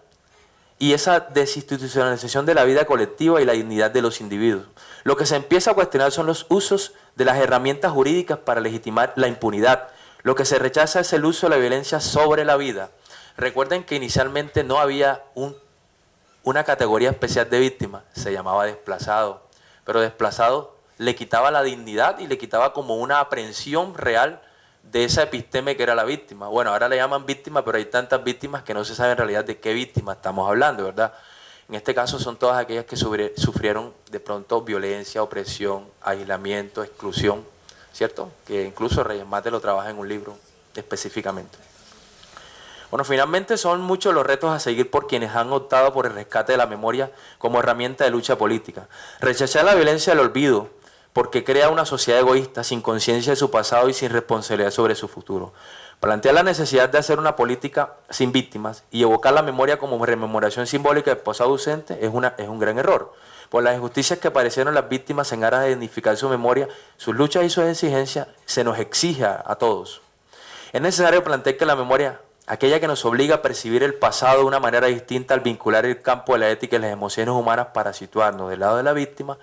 y esa desinstitucionalización de la vida colectiva y la dignidad de los individuos. Lo que se empieza a cuestionar son los usos de las herramientas jurídicas para legitimar la impunidad. Lo que se rechaza es el uso de la violencia sobre la vida. Recuerden que inicialmente no había una categoría especial de víctima, se llamaba desplazado, pero desplazado le quitaba la dignidad y le quitaba como una aprehensión real de esa episteme que era la víctima. Bueno, ahora le llaman víctima, pero hay tantas víctimas que no se sabe en realidad de qué víctima estamos hablando, ¿verdad? En este caso son todas aquellas que sufrieron de pronto violencia, opresión, aislamiento, exclusión, ¿cierto? Que incluso Reyes Mate lo trabaja en un libro específicamente. Bueno, finalmente son muchos los retos a seguir por quienes han optado por el rescate de la memoria como herramienta de lucha política. Rechazar la violencia del olvido, porque crea una sociedad egoísta, sin conciencia de su pasado y sin responsabilidad sobre su futuro. Plantear la necesidad de hacer una política sin víctimas y evocar la memoria como rememoración simbólica del pasado ausente es un gran error. Por las injusticias que padecieron las víctimas en aras de dignificar su memoria, sus luchas y sus exigencias, se nos exige a todos. Es necesario plantear que la memoria, aquella que nos obliga a percibir el pasado de una manera distinta al vincular el campo de la ética y las emociones humanas para situarnos del lado de la víctima,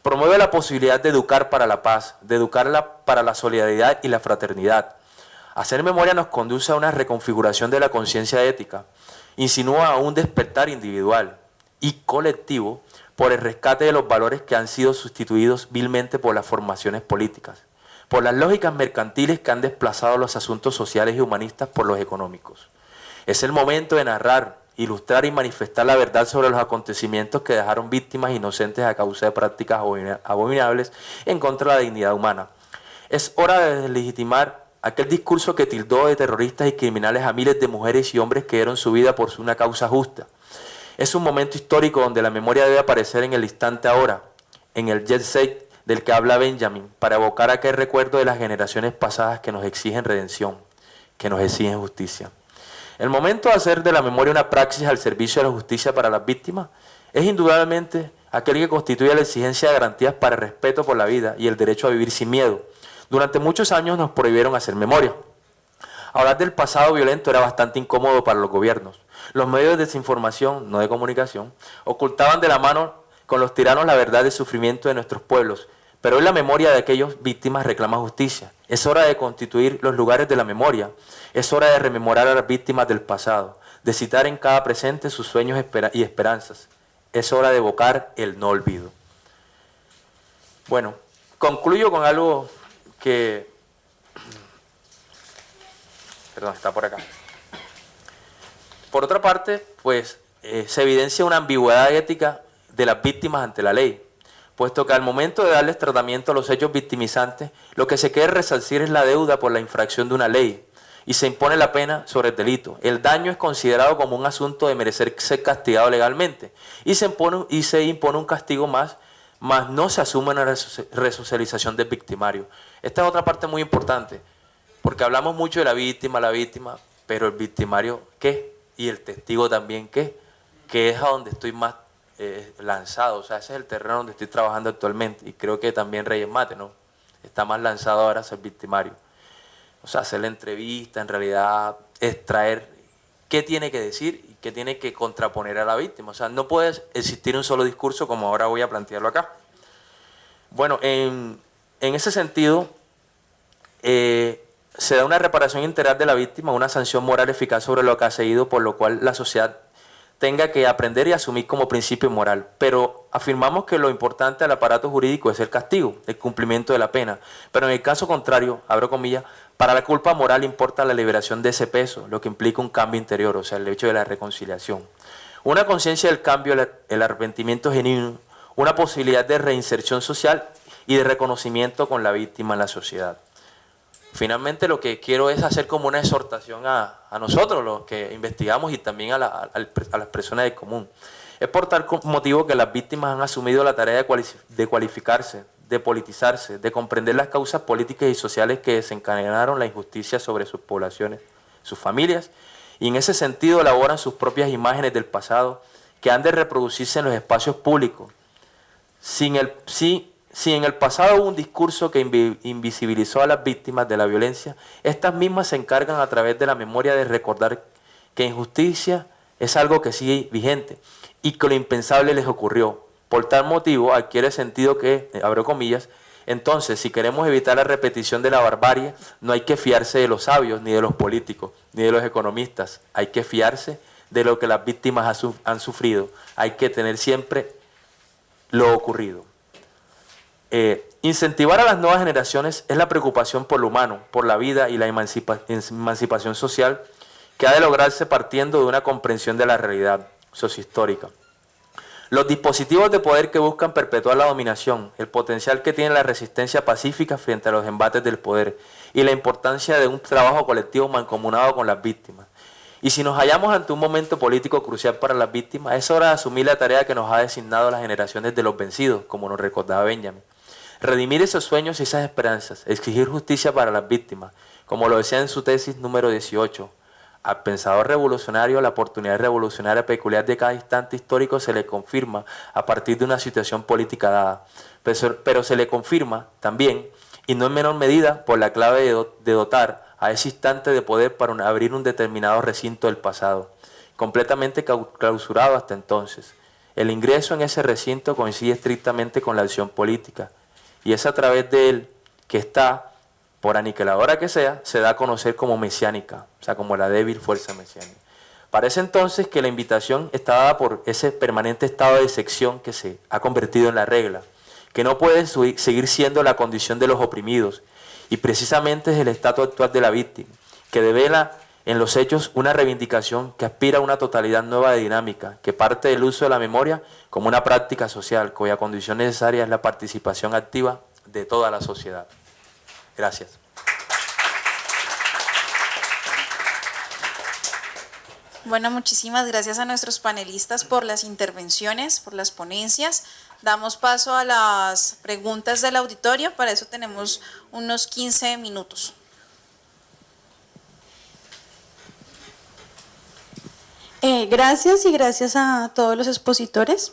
promueve la posibilidad de educar para la paz, de educarla para la solidaridad y la fraternidad. Hacer memoria nos conduce a una reconfiguración de la conciencia ética, insinúa a un despertar individual y colectivo por el rescate de los valores que han sido sustituidos vilmente por las formaciones políticas, por las lógicas mercantiles que han desplazado los asuntos sociales y humanistas por los económicos. Es el momento de narrar ilustrar y manifestar la verdad sobre los acontecimientos que dejaron víctimas inocentes a causa de prácticas abominables en contra de la dignidad humana. Es hora de deslegitimar aquel discurso que tildó de terroristas y criminales a miles de mujeres y hombres que dieron su vida por una causa justa. Es un momento histórico donde la memoria debe aparecer en el instante ahora, en el jet set del que habla Benjamin, para evocar aquel recuerdo de las generaciones pasadas que nos exigen redención, que nos exigen justicia. El momento de hacer de la memoria una praxis al servicio de la justicia para las víctimas es indudablemente aquel que constituye la exigencia de garantías para el respeto por la vida y el derecho a vivir sin miedo. Durante muchos años nos prohibieron hacer memoria. Hablar del pasado violento era bastante incómodo para los gobiernos. Los medios de desinformación, no de comunicación, ocultaban de la mano con los tiranos la verdad del sufrimiento de nuestros pueblos, pero hoy la memoria de aquellas víctimas reclama justicia. Es hora de constituir los lugares de la memoria, es hora de rememorar a las víctimas del pasado, de citar en cada presente sus sueños y esperanzas. Es hora de evocar el no olvido. Bueno, concluyo con algo que... Perdón, está por acá. Por otra parte, pues se evidencia una ambigüedad ética de las víctimas ante la ley, puesto que al momento de darles tratamiento a los hechos victimizantes, lo que se quiere resarcir es la deuda por la infracción de una ley y se impone la pena sobre el delito. El daño es considerado como un asunto de merecer ser castigado legalmente y se impone un castigo más no se asume una resocialización del victimario. Esta es otra parte muy importante, porque hablamos mucho de la víctima, pero el victimario, ¿qué? Y el testigo también, ¿qué? Que es a donde estoy más lanzado, o sea, ese es el terreno donde estoy trabajando actualmente, y creo que también Reyes Mate, ¿no? Está más lanzado ahora a ser victimario. O sea, hacer la entrevista, en realidad extraer qué tiene que decir y qué tiene que contraponer a la víctima. O sea, no puede existir un solo discurso como ahora voy a plantearlo acá. Bueno, en ese sentido, se da una reparación integral de la víctima, una sanción moral eficaz sobre lo que ha seguido, por lo cual la sociedad tenga que aprender y asumir como principio moral. Pero afirmamos que lo importante del aparato jurídico es el castigo, el cumplimiento de la pena. Pero en el caso contrario, abro comillas, para la culpa moral importa la liberación de ese peso, lo que implica un cambio interior, o sea, el hecho de la reconciliación. Una conciencia del cambio, el arrepentimiento genuino, una posibilidad de reinserción social y de reconocimiento con la víctima en la sociedad. Finalmente, lo que quiero es hacer como una exhortación a nosotros, los que investigamos, y también a las personas del común. Es por tal motivo que las víctimas han asumido la tarea de cualificarse, de politizarse, de comprender las causas políticas y sociales que desencadenaron la injusticia sobre sus poblaciones, sus familias, y en ese sentido elaboran sus propias imágenes del pasado que han de reproducirse en los espacios públicos. Si en el pasado hubo un discurso que invisibilizó a las víctimas de la violencia, estas mismas se encargan a través de la memoria de recordar que injusticia es algo que sigue vigente y que lo impensable les ocurrió. Por tal motivo adquiere sentido que, abro comillas, entonces si queremos evitar la repetición de la barbarie, no hay que fiarse de los sabios, ni de los políticos, ni de los economistas. Hay que fiarse de lo que las víctimas han sufrido. Hay que tener siempre lo ocurrido. Incentivar a las nuevas generaciones es la preocupación por lo humano, por la vida y la emancipación social que ha de lograrse partiendo de una comprensión de la realidad sociohistórica. Los dispositivos de poder que buscan perpetuar la dominación, el potencial que tiene la resistencia pacífica frente a los embates del poder y la importancia de un trabajo colectivo mancomunado con las víctimas. Y si nos hallamos ante un momento político crucial para las víctimas, es hora de asumir la tarea que nos ha designado las generaciones de los vencidos, como nos recordaba Benjamin. Redimir esos sueños y esas esperanzas, exigir justicia para las víctimas, como lo decía en su tesis número 18. Al pensador revolucionario, la oportunidad revolucionaria peculiar de cada instante histórico se le confirma a partir de una situación política dada, pero se le confirma también, y no en menor medida, por la clave de dotar a ese instante de poder para abrir un determinado recinto del pasado, completamente clausurado hasta entonces. El ingreso en ese recinto coincide estrictamente con la acción política, y es a través de él que está, por aniquiladora que sea, se da a conocer como mesiánica, o sea, como la débil fuerza mesiánica. Parece entonces que la invitación está dada por ese permanente estado de sección que se ha convertido en la regla, que no puede seguir siendo la condición de los oprimidos, y precisamente es el estado actual de la víctima, que devela en los hechos una reivindicación que aspira a una totalidad nueva de dinámica, que parte del uso de la memoria como una práctica social, cuya condición necesaria es la participación activa de toda la sociedad. Gracias. Bueno, muchísimas gracias a nuestros panelistas por las intervenciones, por las ponencias. Damos paso a las preguntas del auditorio, para eso tenemos unos 15 minutos. Gracias y gracias a todos los expositores.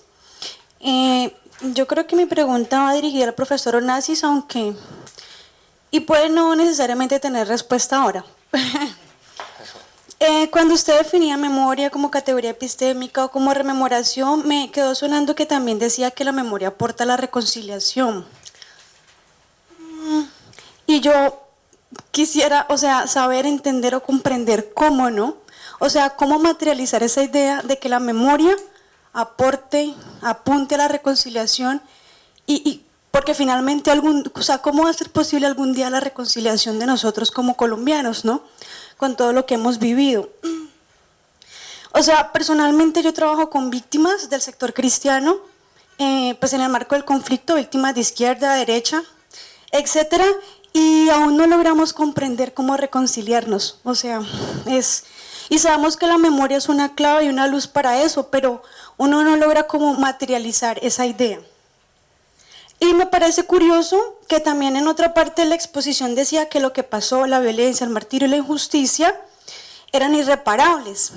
Yo creo que mi pregunta va dirigida al profesor Onassis, aunque y puede no necesariamente tener respuesta ahora. Cuando usted definía memoria como categoría epistémica o como rememoración, me quedó sonando que también decía que la memoria aporta la reconciliación. Y yo quisiera, saber, entender o comprender cómo, ¿no? O sea, cómo materializar esa idea de que la memoria apunte a la reconciliación y porque finalmente ¿cómo va a ser posible algún día la reconciliación de nosotros como colombianos, ¿no? Con todo lo que hemos vivido. O sea, personalmente yo trabajo con víctimas del sector cristiano, pues en el marco del conflicto, víctimas de izquierda, derecha, etcétera, y aún no logramos comprender cómo reconciliarnos. O sea, y sabemos que la memoria es una clave y una luz para eso, pero uno no logra cómo materializar esa idea. Y me parece curioso que también en otra parte de la exposición decía que lo que pasó, la violencia, el martirio y la injusticia, eran irreparables.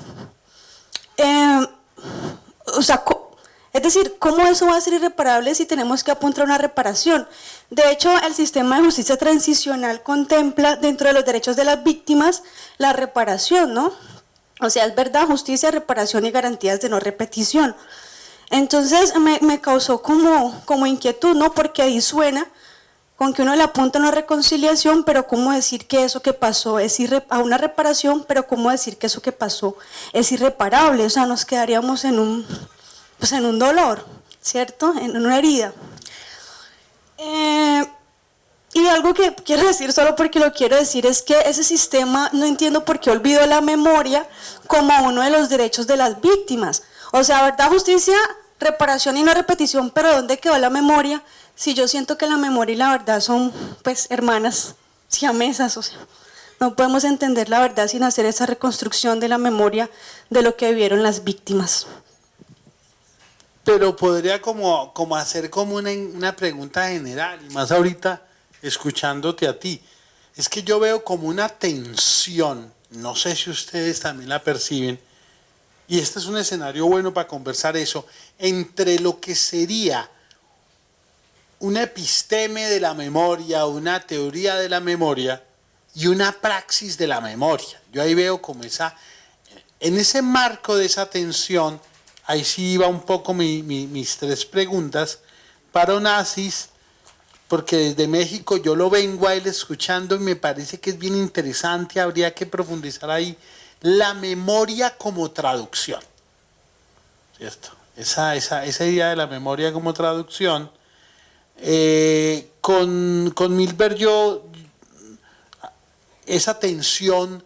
Es decir, ¿cómo eso va a ser irreparable si tenemos que apuntar a una reparación? De hecho, el sistema de justicia transicional contempla dentro de los derechos de las víctimas la reparación, ¿no? O sea, es verdad, justicia, reparación y garantías de no repetición. Entonces me causó como inquietud, ¿no? Porque ahí suena con que uno le apunta a una reconciliación, pero ¿cómo decir que eso que pasó es a una reparación, pero cómo decir que eso que pasó es irreparable? O sea, nos quedaríamos en un dolor, ¿cierto? En una herida. Y algo que quiero decir, solo porque lo quiero decir, es que ese sistema, no entiendo por qué olvidó la memoria como uno de los derechos de las víctimas. O sea, verdad, justicia, reparación y no repetición, pero ¿dónde quedó la memoria? Si yo siento que la memoria y la verdad son, pues, hermanas siamesas, o sea, no podemos entender la verdad sin hacer esa reconstrucción de la memoria de lo que vivieron las víctimas. Pero podría como hacer como una pregunta general, y más ahorita escuchándote a ti. Es que yo veo como una tensión, no sé si ustedes también la perciben, y este es un escenario bueno para conversar eso, entre lo que sería una episteme de la memoria, una teoría de la memoria y una praxis de la memoria. Yo ahí veo como en ese marco de esa tensión, ahí sí iba un poco mis tres preguntas para Onassis, porque desde México yo lo vengo a él escuchando y me parece que es bien interesante, habría que profundizar ahí, la memoria como traducción, ¿cierto? Esa idea de la memoria como traducción. Con Milberg esa tensión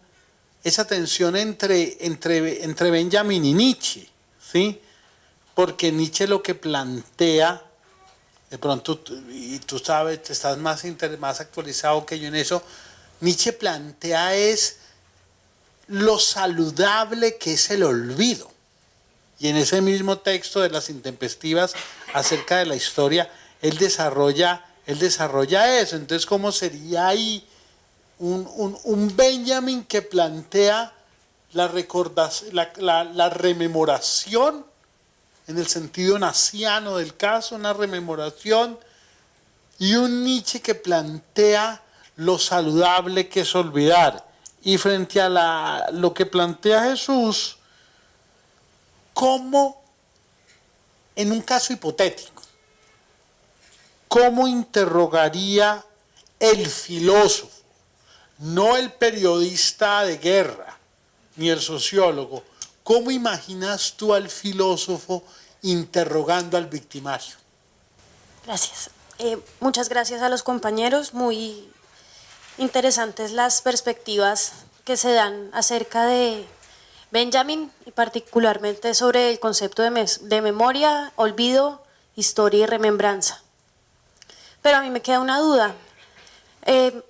entre Benjamin y Nietzsche, ¿sí? Porque Nietzsche lo que plantea, de pronto, y tú sabes, estás más actualizado que yo en eso, Nietzsche plantea es lo saludable que es el olvido. Y en ese mismo texto de Las intempestivas, acerca de la historia, él desarrolla eso. Entonces, ¿cómo sería ahí un Benjamin que plantea la rememoración en el sentido naciano del caso, una rememoración, y un Nietzsche que plantea lo saludable que es olvidar? Y frente a lo que plantea Jesús, ¿cómo, en un caso hipotético, cómo interrogaría el filósofo, no el periodista de guerra, ni el sociólogo, cómo imaginas tú al filósofo interrogando al victimario? Gracias. Muchas gracias a los compañeros, muy interesantes las perspectivas que se dan acerca de Benjamin y particularmente sobre el concepto de memoria, olvido, historia y remembranza. Pero a mí me queda una duda.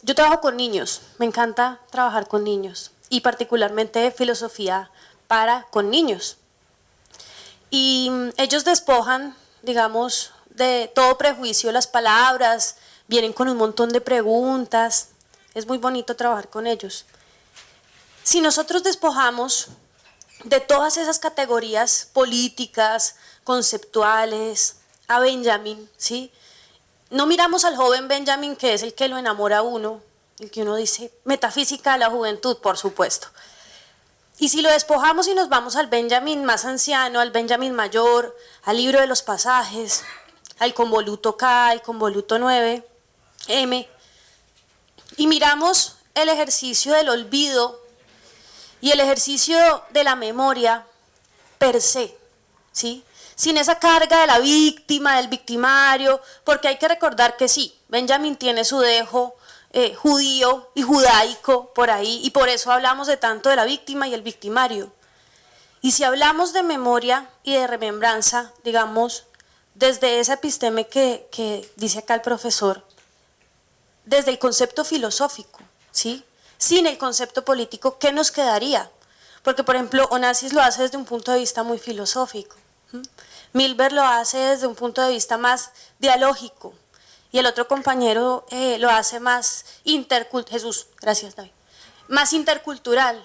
Yo trabajo con niños, me encanta trabajar con niños y particularmente filosofía con niños. Y ellos despojan, digamos, de todo prejuicio las palabras, vienen con un montón de preguntas, es muy bonito trabajar con ellos. Si nosotros despojamos de todas esas categorías políticas, conceptuales, a Benjamin, ¿sí? No miramos al joven Benjamin, que es el que lo enamora a uno, el que uno dice, metafísica de la juventud, por supuesto. Y si lo despojamos y nos vamos al Benjamin más anciano, al Benjamin mayor, al libro de los pasajes, al convoluto K, al convoluto 9M, y miramos el ejercicio del olvido y el ejercicio de la memoria per se, ¿sí? Sin esa carga de la víctima, del victimario, porque hay que recordar que sí, Benjamin tiene su dejo judío y judaico por ahí, y por eso hablamos de tanto de la víctima y el victimario. Y si hablamos de memoria y de remembranza, digamos, desde esa episteme que dice acá el profesor, desde el concepto filosófico, ¿sí? Sin el concepto político, ¿qué nos quedaría? Porque, por ejemplo, Onassis lo hace desde un punto de vista muy filosófico. Milber lo hace desde un punto de vista más dialógico. Y el otro compañero lo hace más Jesús, gracias David, más intercultural.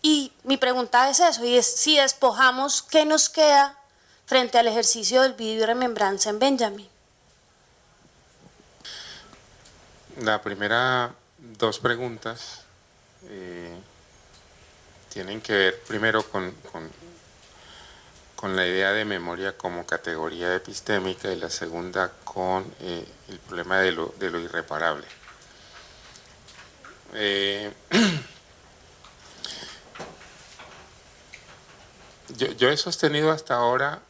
Y mi pregunta es eso, y es si despojamos, ¿qué nos queda frente al ejercicio del olvido y remembranza en Benjamin? La primera dos preguntas tienen que ver primero con la idea de memoria como categoría epistémica y la segunda con el problema de lo irreparable. Yo he sostenido hasta ahora,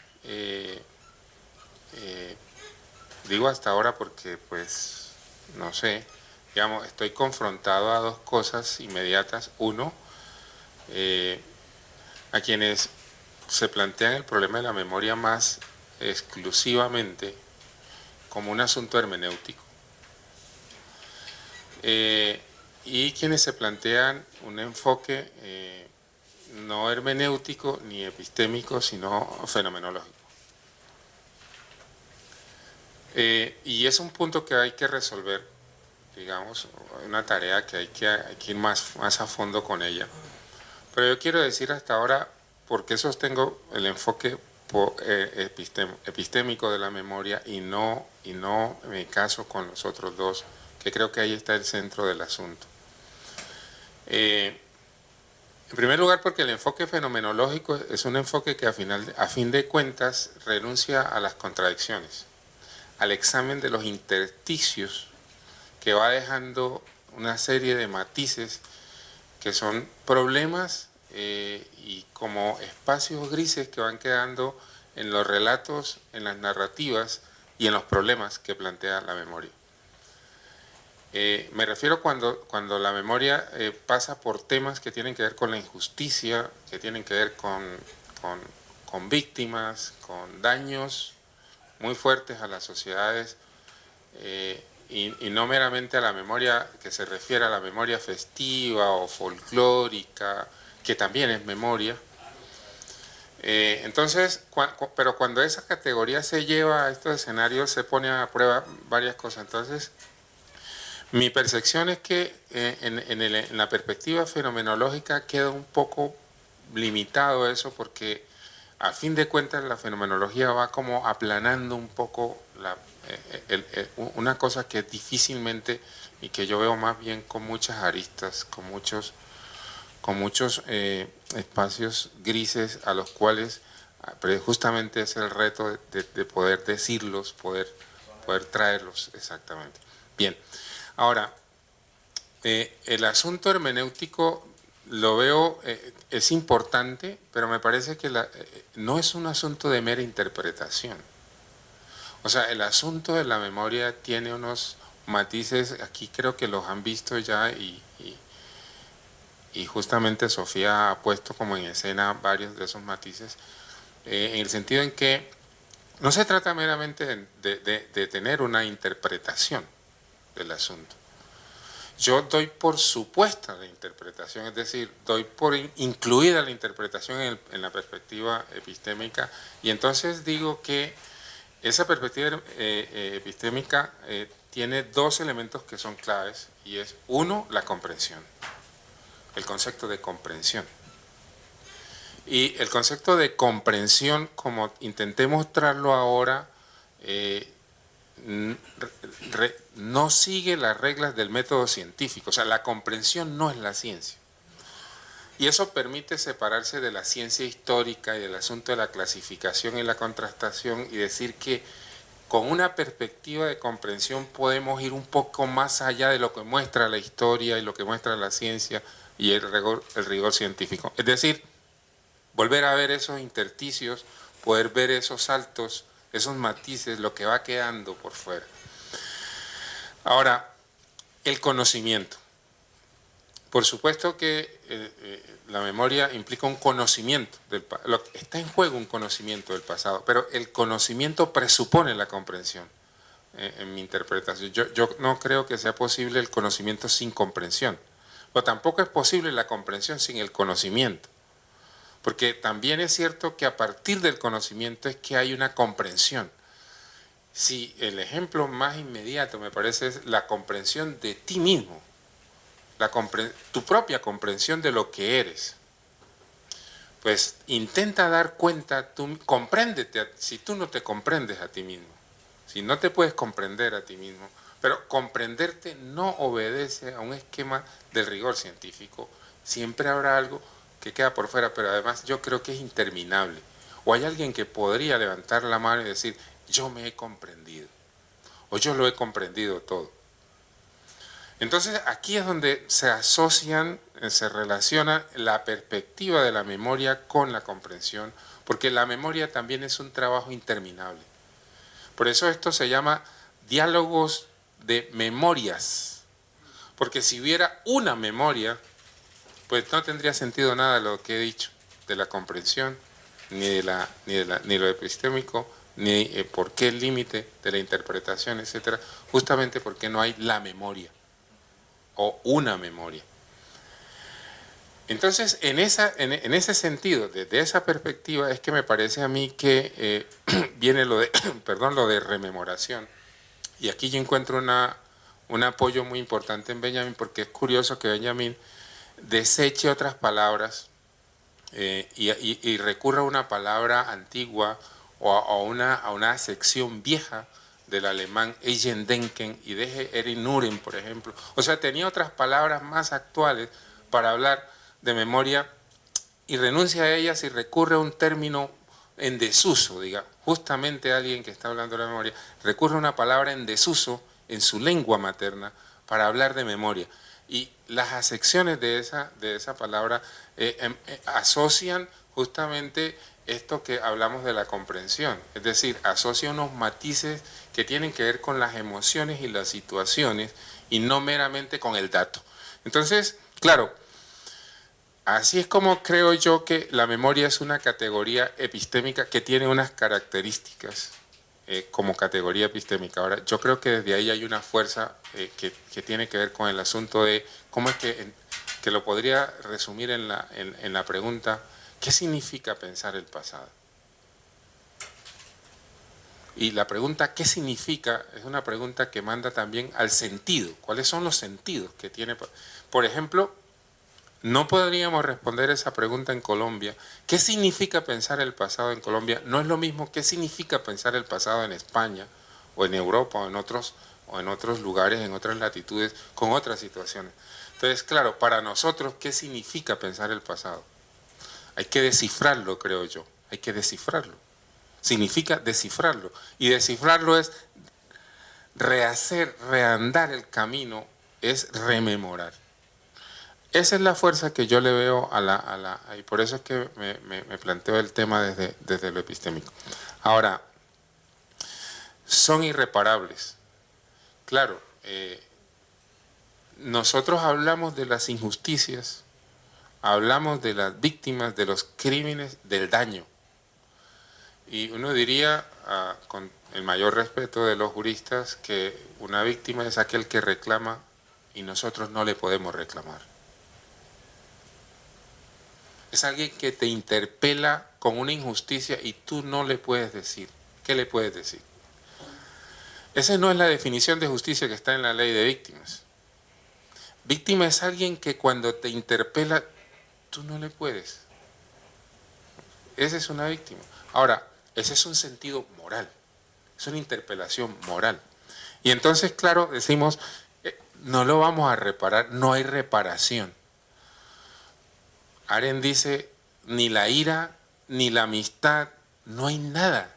digo hasta ahora porque pues no sé, digamos, estoy confrontado a dos cosas inmediatas. Uno, a quienes se plantean el problema de la memoria más exclusivamente como un asunto hermenéutico, y quienes se plantean un enfoque no hermenéutico ni epistémico, sino fenomenológico. Y es un punto que hay que resolver, digamos, una tarea que hay que ir más a fondo con ella. Pero yo quiero decir hasta ahora por qué sostengo el enfoque epistémico de la memoria y no me caso con los otros dos, que creo que ahí está el centro del asunto. En primer lugar, porque el enfoque fenomenológico es un enfoque que a fin de cuentas renuncia a las contradicciones, al examen de los intersticios que va dejando una serie de matices que son problemas y como espacios grises que van quedando en los relatos, en las narrativas y en los problemas que plantea la memoria. Me refiero cuando la memoria pasa por temas que tienen que ver con la injusticia, que tienen que ver con víctimas, con daños muy fuertes a las sociedades, y no meramente a la memoria que se refiere a la memoria festiva o folclórica, que también es memoria. Entonces, pero cuando esa categoría se lleva a estos escenarios, se pone a prueba varias cosas. Entonces, mi percepción es que en la perspectiva fenomenológica queda un poco limitado eso, porque a fin de cuentas la fenomenología va como aplanando un poco una cosa que difícilmente, y que yo veo más bien con muchas aristas, con muchos espacios grises a los cuales justamente es el reto de poder decirlos, poder traerlos exactamente. Bien, ahora, el asunto hermenéutico lo veo, es importante, pero me parece que no es un asunto de mera interpretación. O sea, el asunto de la memoria tiene unos matices, aquí creo que los han visto ya, y y justamente Sofía ha puesto como en escena varios de esos matices, en el sentido en que no se trata meramente de tener una interpretación del asunto. Yo doy por supuesta la interpretación, es decir, doy por incluida la interpretación en la perspectiva epistémica, y entonces digo que esa perspectiva epistémica tiene dos elementos que son claves, y es, uno, la comprensión, el concepto de comprensión. Y el concepto de comprensión, como intenté mostrarlo ahora, no sigue las reglas del método científico. O sea, la comprensión no es la ciencia. Y eso permite separarse de la ciencia histórica y del asunto de la clasificación y la contrastación, y decir que con una perspectiva de comprensión podemos ir un poco más allá de lo que muestra la historia y lo que muestra la ciencia y el rigor científico. Es decir, volver a ver esos intersticios, poder ver esos saltos, esos matices, lo que va quedando por fuera. Ahora, el conocimiento. Por supuesto que la memoria implica un conocimiento, está en juego un conocimiento del pasado, pero el conocimiento presupone la comprensión, en mi interpretación. Yo no creo que sea posible el conocimiento sin comprensión, pero tampoco es posible la comprensión sin el conocimiento. Porque también es cierto que a partir del conocimiento es que hay una comprensión. Si el ejemplo más inmediato me parece es la comprensión de ti mismo, tu propia comprensión de lo que eres, pues intenta dar cuenta, compréndete, si tú no te comprendes a ti mismo, si no te puedes comprender a ti mismo, pero comprenderte no obedece a un esquema del rigor científico, siempre habrá algo que queda por fuera, pero además yo creo que es interminable. O hay alguien que podría levantar la mano y decir, yo me he comprendido, o yo lo he comprendido todo. Entonces aquí es donde se asocian, se relaciona la perspectiva de la memoria con la comprensión, porque la memoria también es un trabajo interminable. Por eso esto se llama diálogos de memorias, porque si hubiera una memoria, pues no tendría sentido nada de lo que he dicho, de la comprensión, ni lo epistémico, ni por qué el límite de la interpretación, etcétera, justamente porque no hay la memoria, o una memoria. Entonces, en ese sentido, desde esa perspectiva, es que me parece a mí que viene lo de, lo de rememoración. Y aquí yo encuentro un apoyo muy importante en Benjamin, porque es curioso que Benjamin deseche otras palabras y recurra a una palabra antigua o a una sección vieja del alemán Eigendenken y deje Erinnerung, por ejemplo. O sea, tenía otras palabras más actuales para hablar de memoria y renuncia a ellas y recurre a un término en desuso, diga, justamente alguien que está hablando de la memoria recurre a una palabra en desuso en su lengua materna para hablar de memoria. Y las acepciones de esa palabra asocian justamente esto que hablamos de la comprensión, es decir, asocia unos matices que tienen que ver con las emociones y las situaciones y no meramente con el dato. Entonces, claro, así es como creo yo que la memoria es una categoría epistémica que tiene unas características como categoría epistémica. Ahora, yo creo que desde ahí hay una fuerza que tiene que ver con el asunto de cómo es que lo podría resumir en la pregunta, ¿qué significa pensar el pasado? Y la pregunta ¿qué significa? Es una pregunta que manda también al sentido. ¿Cuáles son los sentidos que tiene? Por ejemplo, no podríamos responder esa pregunta en Colombia. ¿Qué significa pensar el pasado en Colombia? No es lo mismo qué significa pensar el pasado en España o en Europa o en otros lugares, en otras latitudes, con otras situaciones. Entonces, claro, para nosotros, ¿qué significa pensar el pasado? Hay que descifrarlo, creo yo. Hay que descifrarlo. Significa descifrarlo. Y descifrarlo es reandar el camino, es rememorar. Esa es la fuerza que yo le veo y por eso es que me planteo el tema desde lo epistémico. Ahora, son irreparables. Claro, nosotros hablamos de las injusticias hablamos de las víctimas de los crímenes del daño. Y uno diría, con el mayor respeto de los juristas, que una víctima es aquel que reclama y nosotros no le podemos reclamar. Es alguien que te interpela con una injusticia y tú no le puedes decir. ¿Qué le puedes decir? Esa no es la definición de justicia que está en la ley de víctimas. Víctima es alguien que cuando te interpela, tú no le puedes. Esa es una víctima. Ahora, ese es un sentido moral. Es una interpelación moral. Y entonces, claro, decimos, no lo vamos a reparar, no hay reparación. Arendt dice, ni la ira, ni la amistad, no hay nada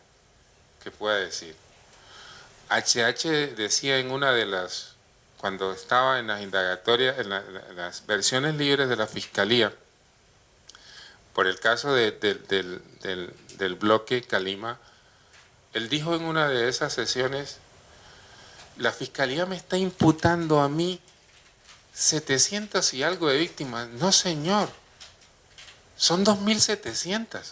que pueda decir. H.H. decía en una de las, cuando estaba en las indagatorias, en las versiones libres de la Fiscalía, por el caso del bloque Calima, él dijo en una de esas sesiones, la Fiscalía me está imputando a mí 700 y algo de víctimas. No, señor, son 2.700.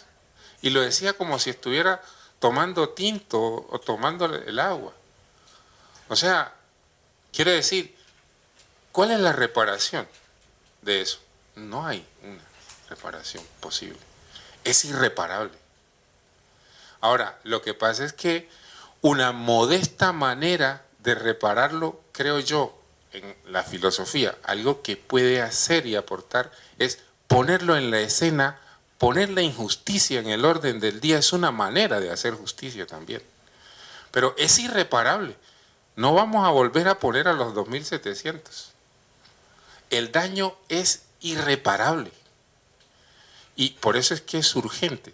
Y lo decía como si estuviera tomando tinto o tomando el agua. O sea, quiere decir, ¿cuál es la reparación de eso? No hay una reparación posible. Es irreparable. Ahora, lo que pasa es que una modesta manera de repararlo, creo yo, en la filosofía, algo que puede hacer y aportar, es ponerlo en la escena, poner la injusticia en el orden del día, es una manera de hacer justicia también. Pero es irreparable. No vamos a volver a poner a los 2.700. El daño es irreparable. Y por eso es que es urgente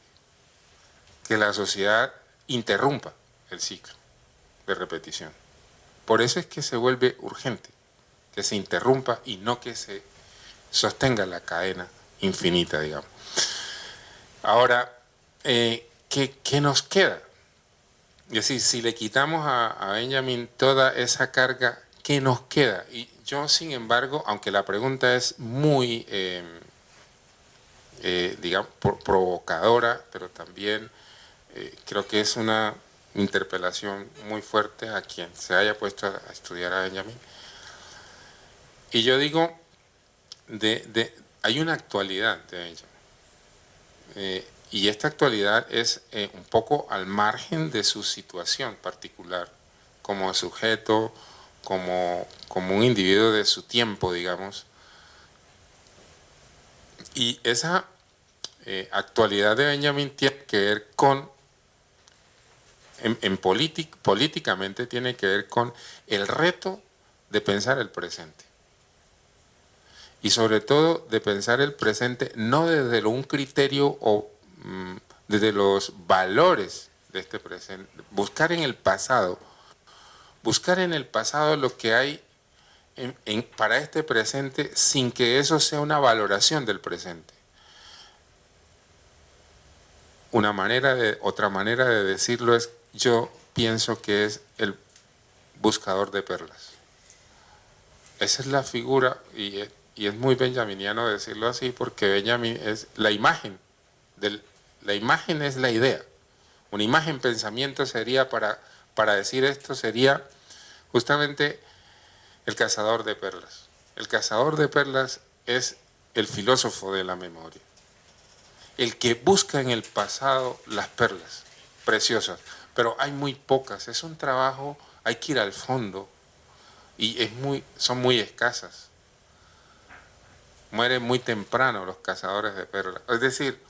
que la sociedad interrumpa el ciclo de repetición. Por eso es que se vuelve urgente que se interrumpa y no que se sostenga la cadena infinita, digamos. Ahora, ¿qué nos queda? Es decir, si le quitamos a Benjamin toda esa carga, ¿qué nos queda? Y yo, sin embargo, aunque la pregunta es muy, digamos, provocadora, pero también creo que es una interpelación muy fuerte a quien se haya puesto a estudiar a Benjamin. Y yo digo, hay una actualidad de Benjamin. Y esta actualidad es un poco al margen de su situación particular, como sujeto, como un individuo de su tiempo, digamos. Y esa actualidad de Benjamin tiene que ver con, políticamente tiene que ver con el reto de pensar el presente. Y sobre todo de pensar el presente no desde un criterio o desde los valores de este presente, buscar en el pasado lo que hay para este presente sin que eso sea una valoración del presente. Otra manera de decirlo es, yo pienso que es el buscador de perlas. Esa es la figura, y es muy benjaminiano decirlo así, porque Benjamin es la imagen. La imagen es la idea. Una imagen pensamiento sería, para decir esto, sería justamente el cazador de perlas. El cazador de perlas es el filósofo de la memoria. El que busca en el pasado las perlas preciosas, pero hay muy pocas. Es un trabajo, hay que ir al fondo y son muy escasas. Mueren muy temprano los cazadores de perlas. Es decir,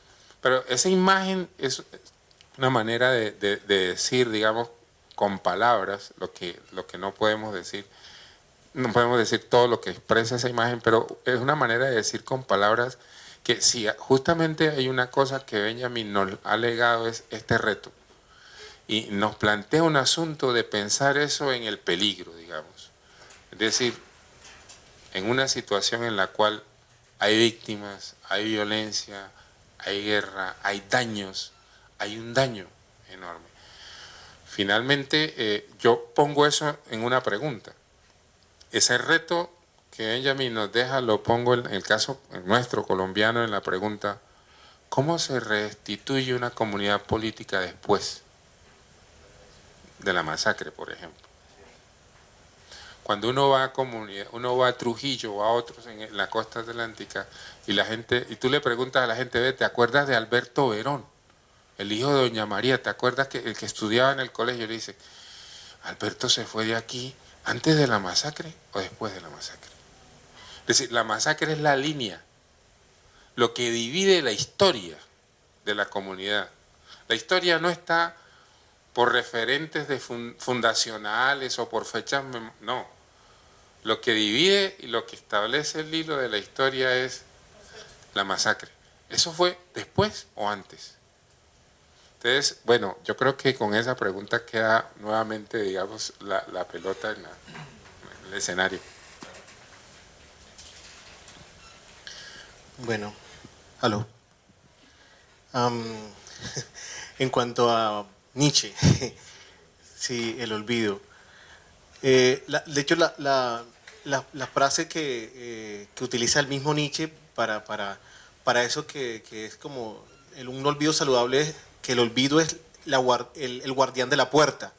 pero esa imagen es una manera de decir, digamos, con palabras, lo que no podemos decir. No podemos decir todo lo que expresa esa imagen, pero es una manera de decir con palabras que sí, justamente hay una cosa que Benjamin nos ha legado, es este reto. Y nos plantea un asunto de pensar eso en el peligro, digamos. Es decir, en una situación en la cual hay víctimas, hay violencia, hay guerra, hay daños, hay un daño enorme. Finalmente, yo pongo eso en una pregunta. Ese reto que Benjamin nos deja lo pongo en el caso nuestro colombiano en la pregunta, ¿cómo se restituye una comunidad política después de la masacre, por ejemplo? Cuando uno va a Trujillo o a otros en la costa atlántica y la gente, y tú le preguntas a la gente, ve, ¿te acuerdas de Alberto Verón, el hijo de Doña María? ¿Te acuerdas que el que estudiaba en el colegio? Le dice, Alberto se fue de aquí antes de la masacre o después de la masacre. Es decir, la masacre es la línea, lo que divide la historia de la comunidad. La historia no está por referentes fundacionales o por fechas, no. Lo que divide y lo que establece el hilo de la historia es la masacre. ¿Eso fue después o antes? Entonces, bueno, yo creo que con esa pregunta queda nuevamente, digamos, la pelota en el escenario. Bueno, aló. En cuanto a Nietzsche, sí, el olvido. De hecho, la frase que utiliza el mismo Nietzsche para eso que es como un olvido saludable es que el olvido es el guardián de la puerta.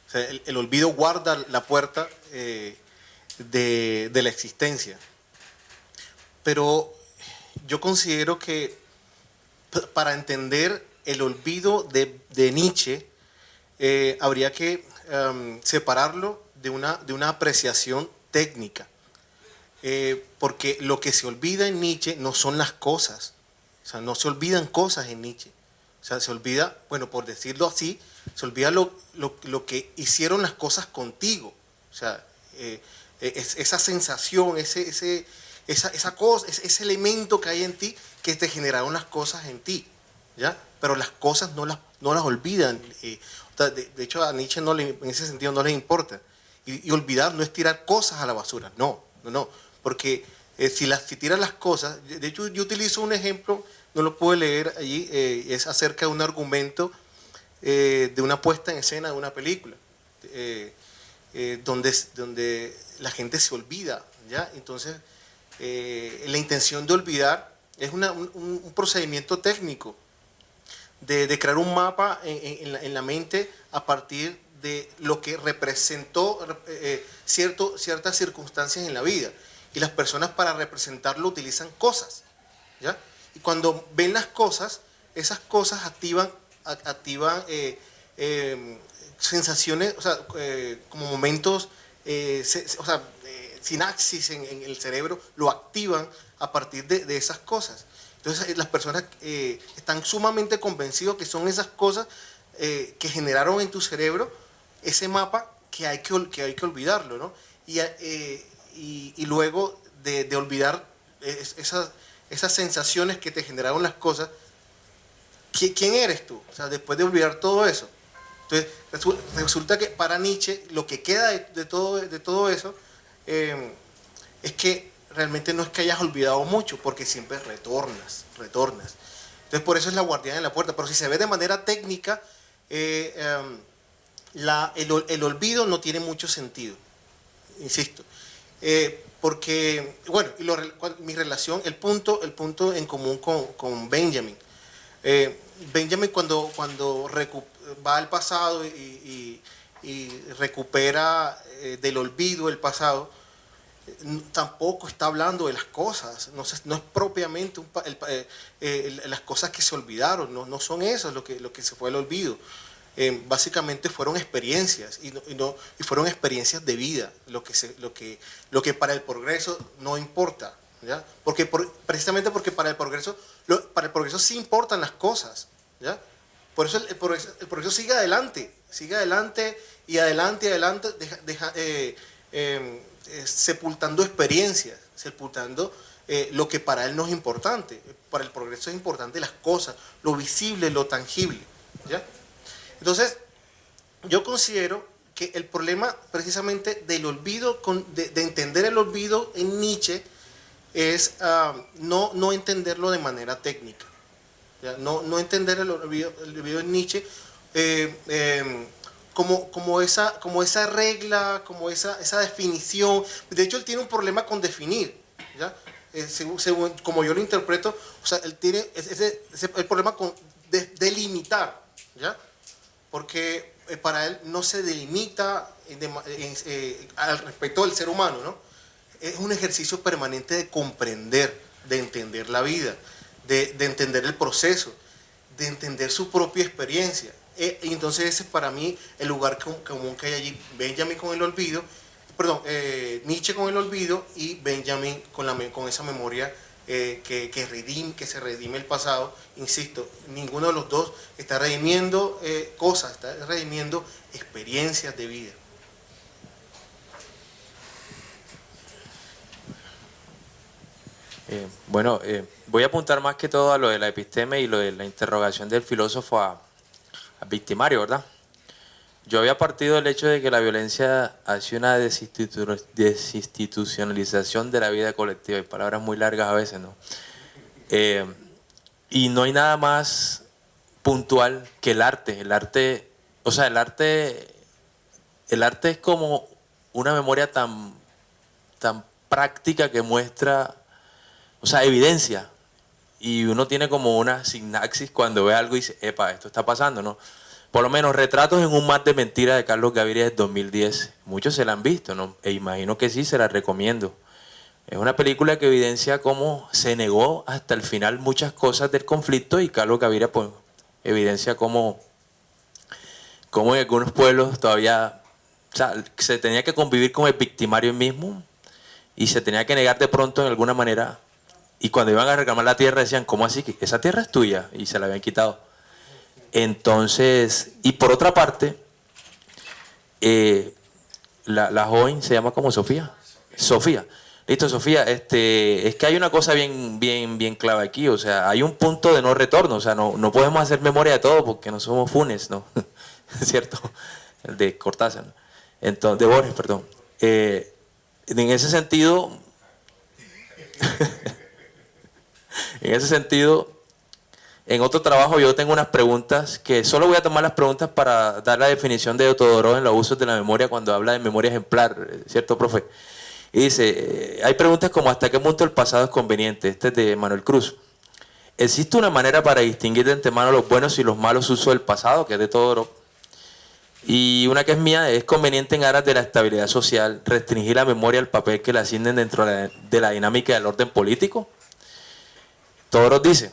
O sea, el olvido guarda la puerta de la existencia. Pero yo considero que para entender el olvido de Nietzsche habría que separarlo de una apreciación técnica. Porque lo que se olvida en Nietzsche no son las cosas. O sea, no se olvidan cosas en Nietzsche. O sea, se olvida, bueno, por decirlo así, se olvida lo que hicieron las cosas contigo. O sea, esa sensación, esa cosa, ese elemento que hay en ti que te generaron las cosas en ti, ¿ya? Pero las cosas no las olvidan. De hecho, a Nietzsche en ese sentido no le importa. Y olvidar no es tirar cosas a la basura, no. Porque si tiras las cosas, de hecho yo utilizo un ejemplo, no lo puedo leer allí, es acerca de un argumento de una puesta en escena de una película, donde la gente se olvida, ¿ya? Entonces, la intención de olvidar es un procedimiento técnico de crear un mapa en la mente a partir de lo que representó ciertas circunstancias en la vida. Y las personas para representarlo utilizan cosas, ¿ya? Y cuando ven las cosas, esas cosas activan sensaciones, o sea, como momentos, sinapsis en el cerebro, lo activan a partir de esas cosas. Entonces las personas están sumamente convencidos que son esas cosas que generaron en tu cerebro ese mapa que hay que olvidarlo, ¿no? Y luego de olvidar esas sensaciones que te generaron las cosas, ¿quién eres tú? O sea, después de olvidar todo eso. Entonces resulta que para Nietzsche lo que queda de todo eso es que realmente no es que hayas olvidado mucho, porque siempre retornas. Entonces por eso es la guardiana de la puerta. Pero si se ve de manera técnica, el olvido no tiene mucho sentido, insisto. Porque, bueno, mi relación, el punto en común con Benjamin. Benjamin cuando va al pasado y recupera del olvido el pasado, tampoco está hablando de las cosas, no es propiamente las cosas que se olvidaron, no son esas lo que se fue al olvido. Básicamente fueron experiencias y fueron experiencias de vida, lo que para el progreso no importa, ¿ya? Precisamente porque para el progreso sí importan las cosas, ¿ya? Por eso el progreso sigue adelante y adelante, sepultando experiencias, sepultando lo que para él no es importante. Para el progreso es importante las cosas, lo visible, lo tangible, ¿ya? Entonces, yo considero que el problema precisamente del olvido, de entender el olvido en Nietzsche, es no entenderlo de manera técnica, ¿ya? No entender el olvido en Nietzsche como esa regla, como esa definición. De hecho, él tiene un problema con definir, ¿ya? Según como yo lo interpreto, o sea, él tiene el problema con delimitar, ¿ya? Porque para él no se delimita al respecto del ser humano, ¿no? Es un ejercicio permanente de comprender, de entender la vida, de entender el proceso, de entender su propia experiencia. Y entonces ese es para mí el lugar común que hay allí. Benjamin con el olvido, Nietzsche con el olvido y Benjamin con esa memoria que se redime el pasado. Insisto, ninguno de los dos está redimiendo cosas, está redimiendo experiencias de vida. Voy a apuntar más que todo a lo de la episteme y lo de la interrogación del filósofo a victimario, ¿verdad? Yo había partido del hecho de que la violencia hace una desinstitucionalización de la vida colectiva, y palabras muy largas a veces, ¿no? Y no hay nada más puntual que el arte. El arte es como una memoria tan práctica que muestra, evidencia. Y uno tiene como una sinapsis cuando ve algo y dice, epa, esto está pasando, ¿no? Por lo menos Retratos en un mar de mentira de Carlos Gaviria del 2010. Muchos se la han visto, ¿no? E imagino que sí, se la recomiendo. Es una película que evidencia cómo se negó hasta el final muchas cosas del conflicto, y Carlos Gaviria pues evidencia cómo en algunos pueblos todavía se tenía que convivir con el victimario mismo y se tenía que negar de pronto en alguna manera. Y cuando iban a reclamar la tierra decían, ¿cómo así? Que esa tierra es tuya, y se la habían quitado. Entonces, y por otra parte, la joven se llama como Sofía. Listo, Sofía, es que hay una cosa bien clave aquí, o sea, hay un punto de no retorno, o sea, no podemos hacer memoria de todo porque no somos Funes, ¿no? ¿Cierto? El de Cortázar, ¿no? Entonces, de Borges, perdón. En ese sentido, en otro trabajo yo tengo unas preguntas que solo voy a tomar las preguntas para dar la definición de Todorov en los usos de la memoria cuando habla de memoria ejemplar, ¿cierto, profe? Y dice, hay preguntas como ¿hasta qué punto el pasado es conveniente? Este es de Manuel Cruz. ¿Existe una manera para distinguir de antemano los buenos y los malos usos del pasado? Que es de Todorov. Y una que es mía, ¿es conveniente en aras de la estabilidad social restringir la memoria al papel que le asignen dentro de la dinámica del orden político? Todorov dice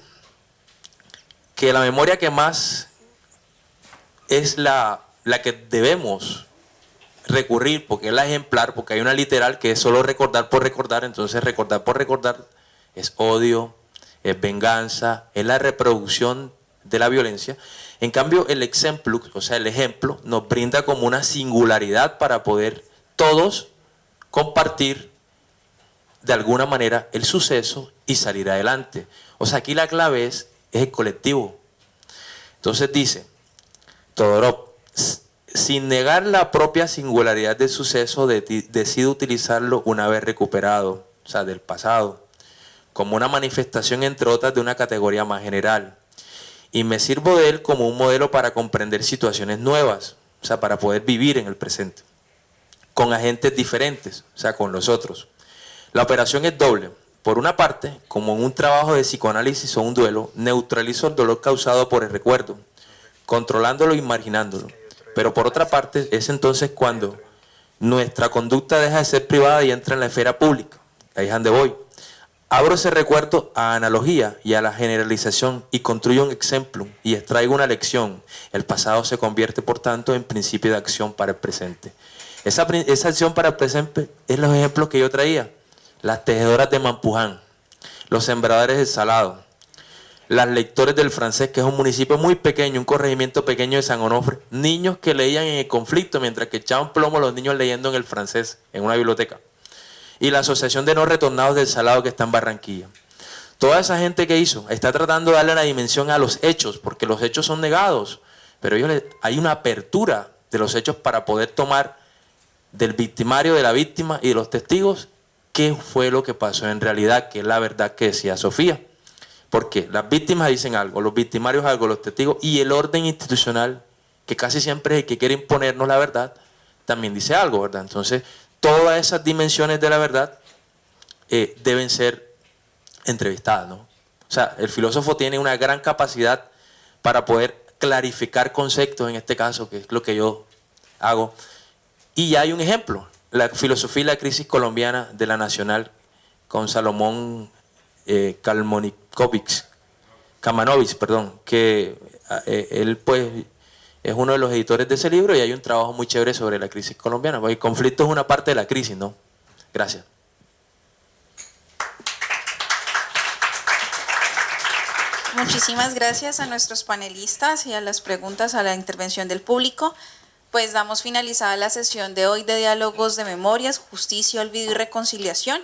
que la memoria que más es la que debemos recurrir, porque es la ejemplar, porque hay una literal que es solo recordar por recordar, entonces recordar por recordar es odio, es venganza, es la reproducción de la violencia. En cambio, el exemplum, o sea, el ejemplo, nos brinda como una singularidad para poder todos compartir de alguna manera el suceso y salir adelante. O sea, aquí la clave es el colectivo. Entonces dice Todorov, sin negar la propia singularidad del suceso, decide utilizarlo una vez recuperado, o sea, del pasado, como una manifestación entre otras de una categoría más general. Y me sirvo de él como un modelo para comprender situaciones nuevas, o sea, para poder vivir en el presente, con agentes diferentes, o sea, con los otros. La operación es doble. Por una parte, como en un trabajo de psicoanálisis o un duelo, neutralizo el dolor causado por el recuerdo, controlándolo y marginándolo. Pero por otra parte, es entonces cuando nuestra conducta deja de ser privada y entra en la esfera pública. Ahí es donde voy. Abro ese recuerdo a analogía y a la generalización y construyo un exemplum y extraigo una lección. El pasado se convierte, por tanto, en principio de acción para el presente. Esa acción para el presente es los ejemplos que yo traía. Las tejedoras de Mampuján, los sembradores del Salado, las lectores del Francés, que es un municipio muy pequeño, un corregimiento pequeño de San Onofre, niños que leían en el conflicto mientras que echaban plomo los niños leyendo en el francés, en una biblioteca. Y la Asociación de No Retornados del Salado, que está en Barranquilla. Toda esa gente que hizo está tratando de darle una dimensión a los hechos, porque los hechos son negados, pero hay una apertura de los hechos para poder tomar del victimario, de la víctima y de los testigos qué fue lo que pasó en realidad, que es la verdad que decía Sofía. Porque las víctimas dicen algo, los victimarios algo, los testigos, y el orden institucional que casi siempre el que quiere imponernos la verdad también dice algo, ¿verdad? Entonces, todas esas dimensiones de la verdad deben ser entrevistadas, ¿no? O sea, el filósofo tiene una gran capacidad para poder clarificar conceptos, en este caso, que es lo que yo hago. Y ya hay un ejemplo, la filosofía y la crisis colombiana de la Nacional, con Salomón Kamanovich, que él pues es uno de los editores de ese libro y hay un trabajo muy chévere sobre la crisis colombiana. Porque el conflicto es una parte de la crisis, ¿no? Gracias. Muchísimas gracias a nuestros panelistas y a las preguntas, a la intervención del público. Pues damos finalizada la sesión de hoy de Diálogos de Memorias, Justicia, Olvido y Reconciliación.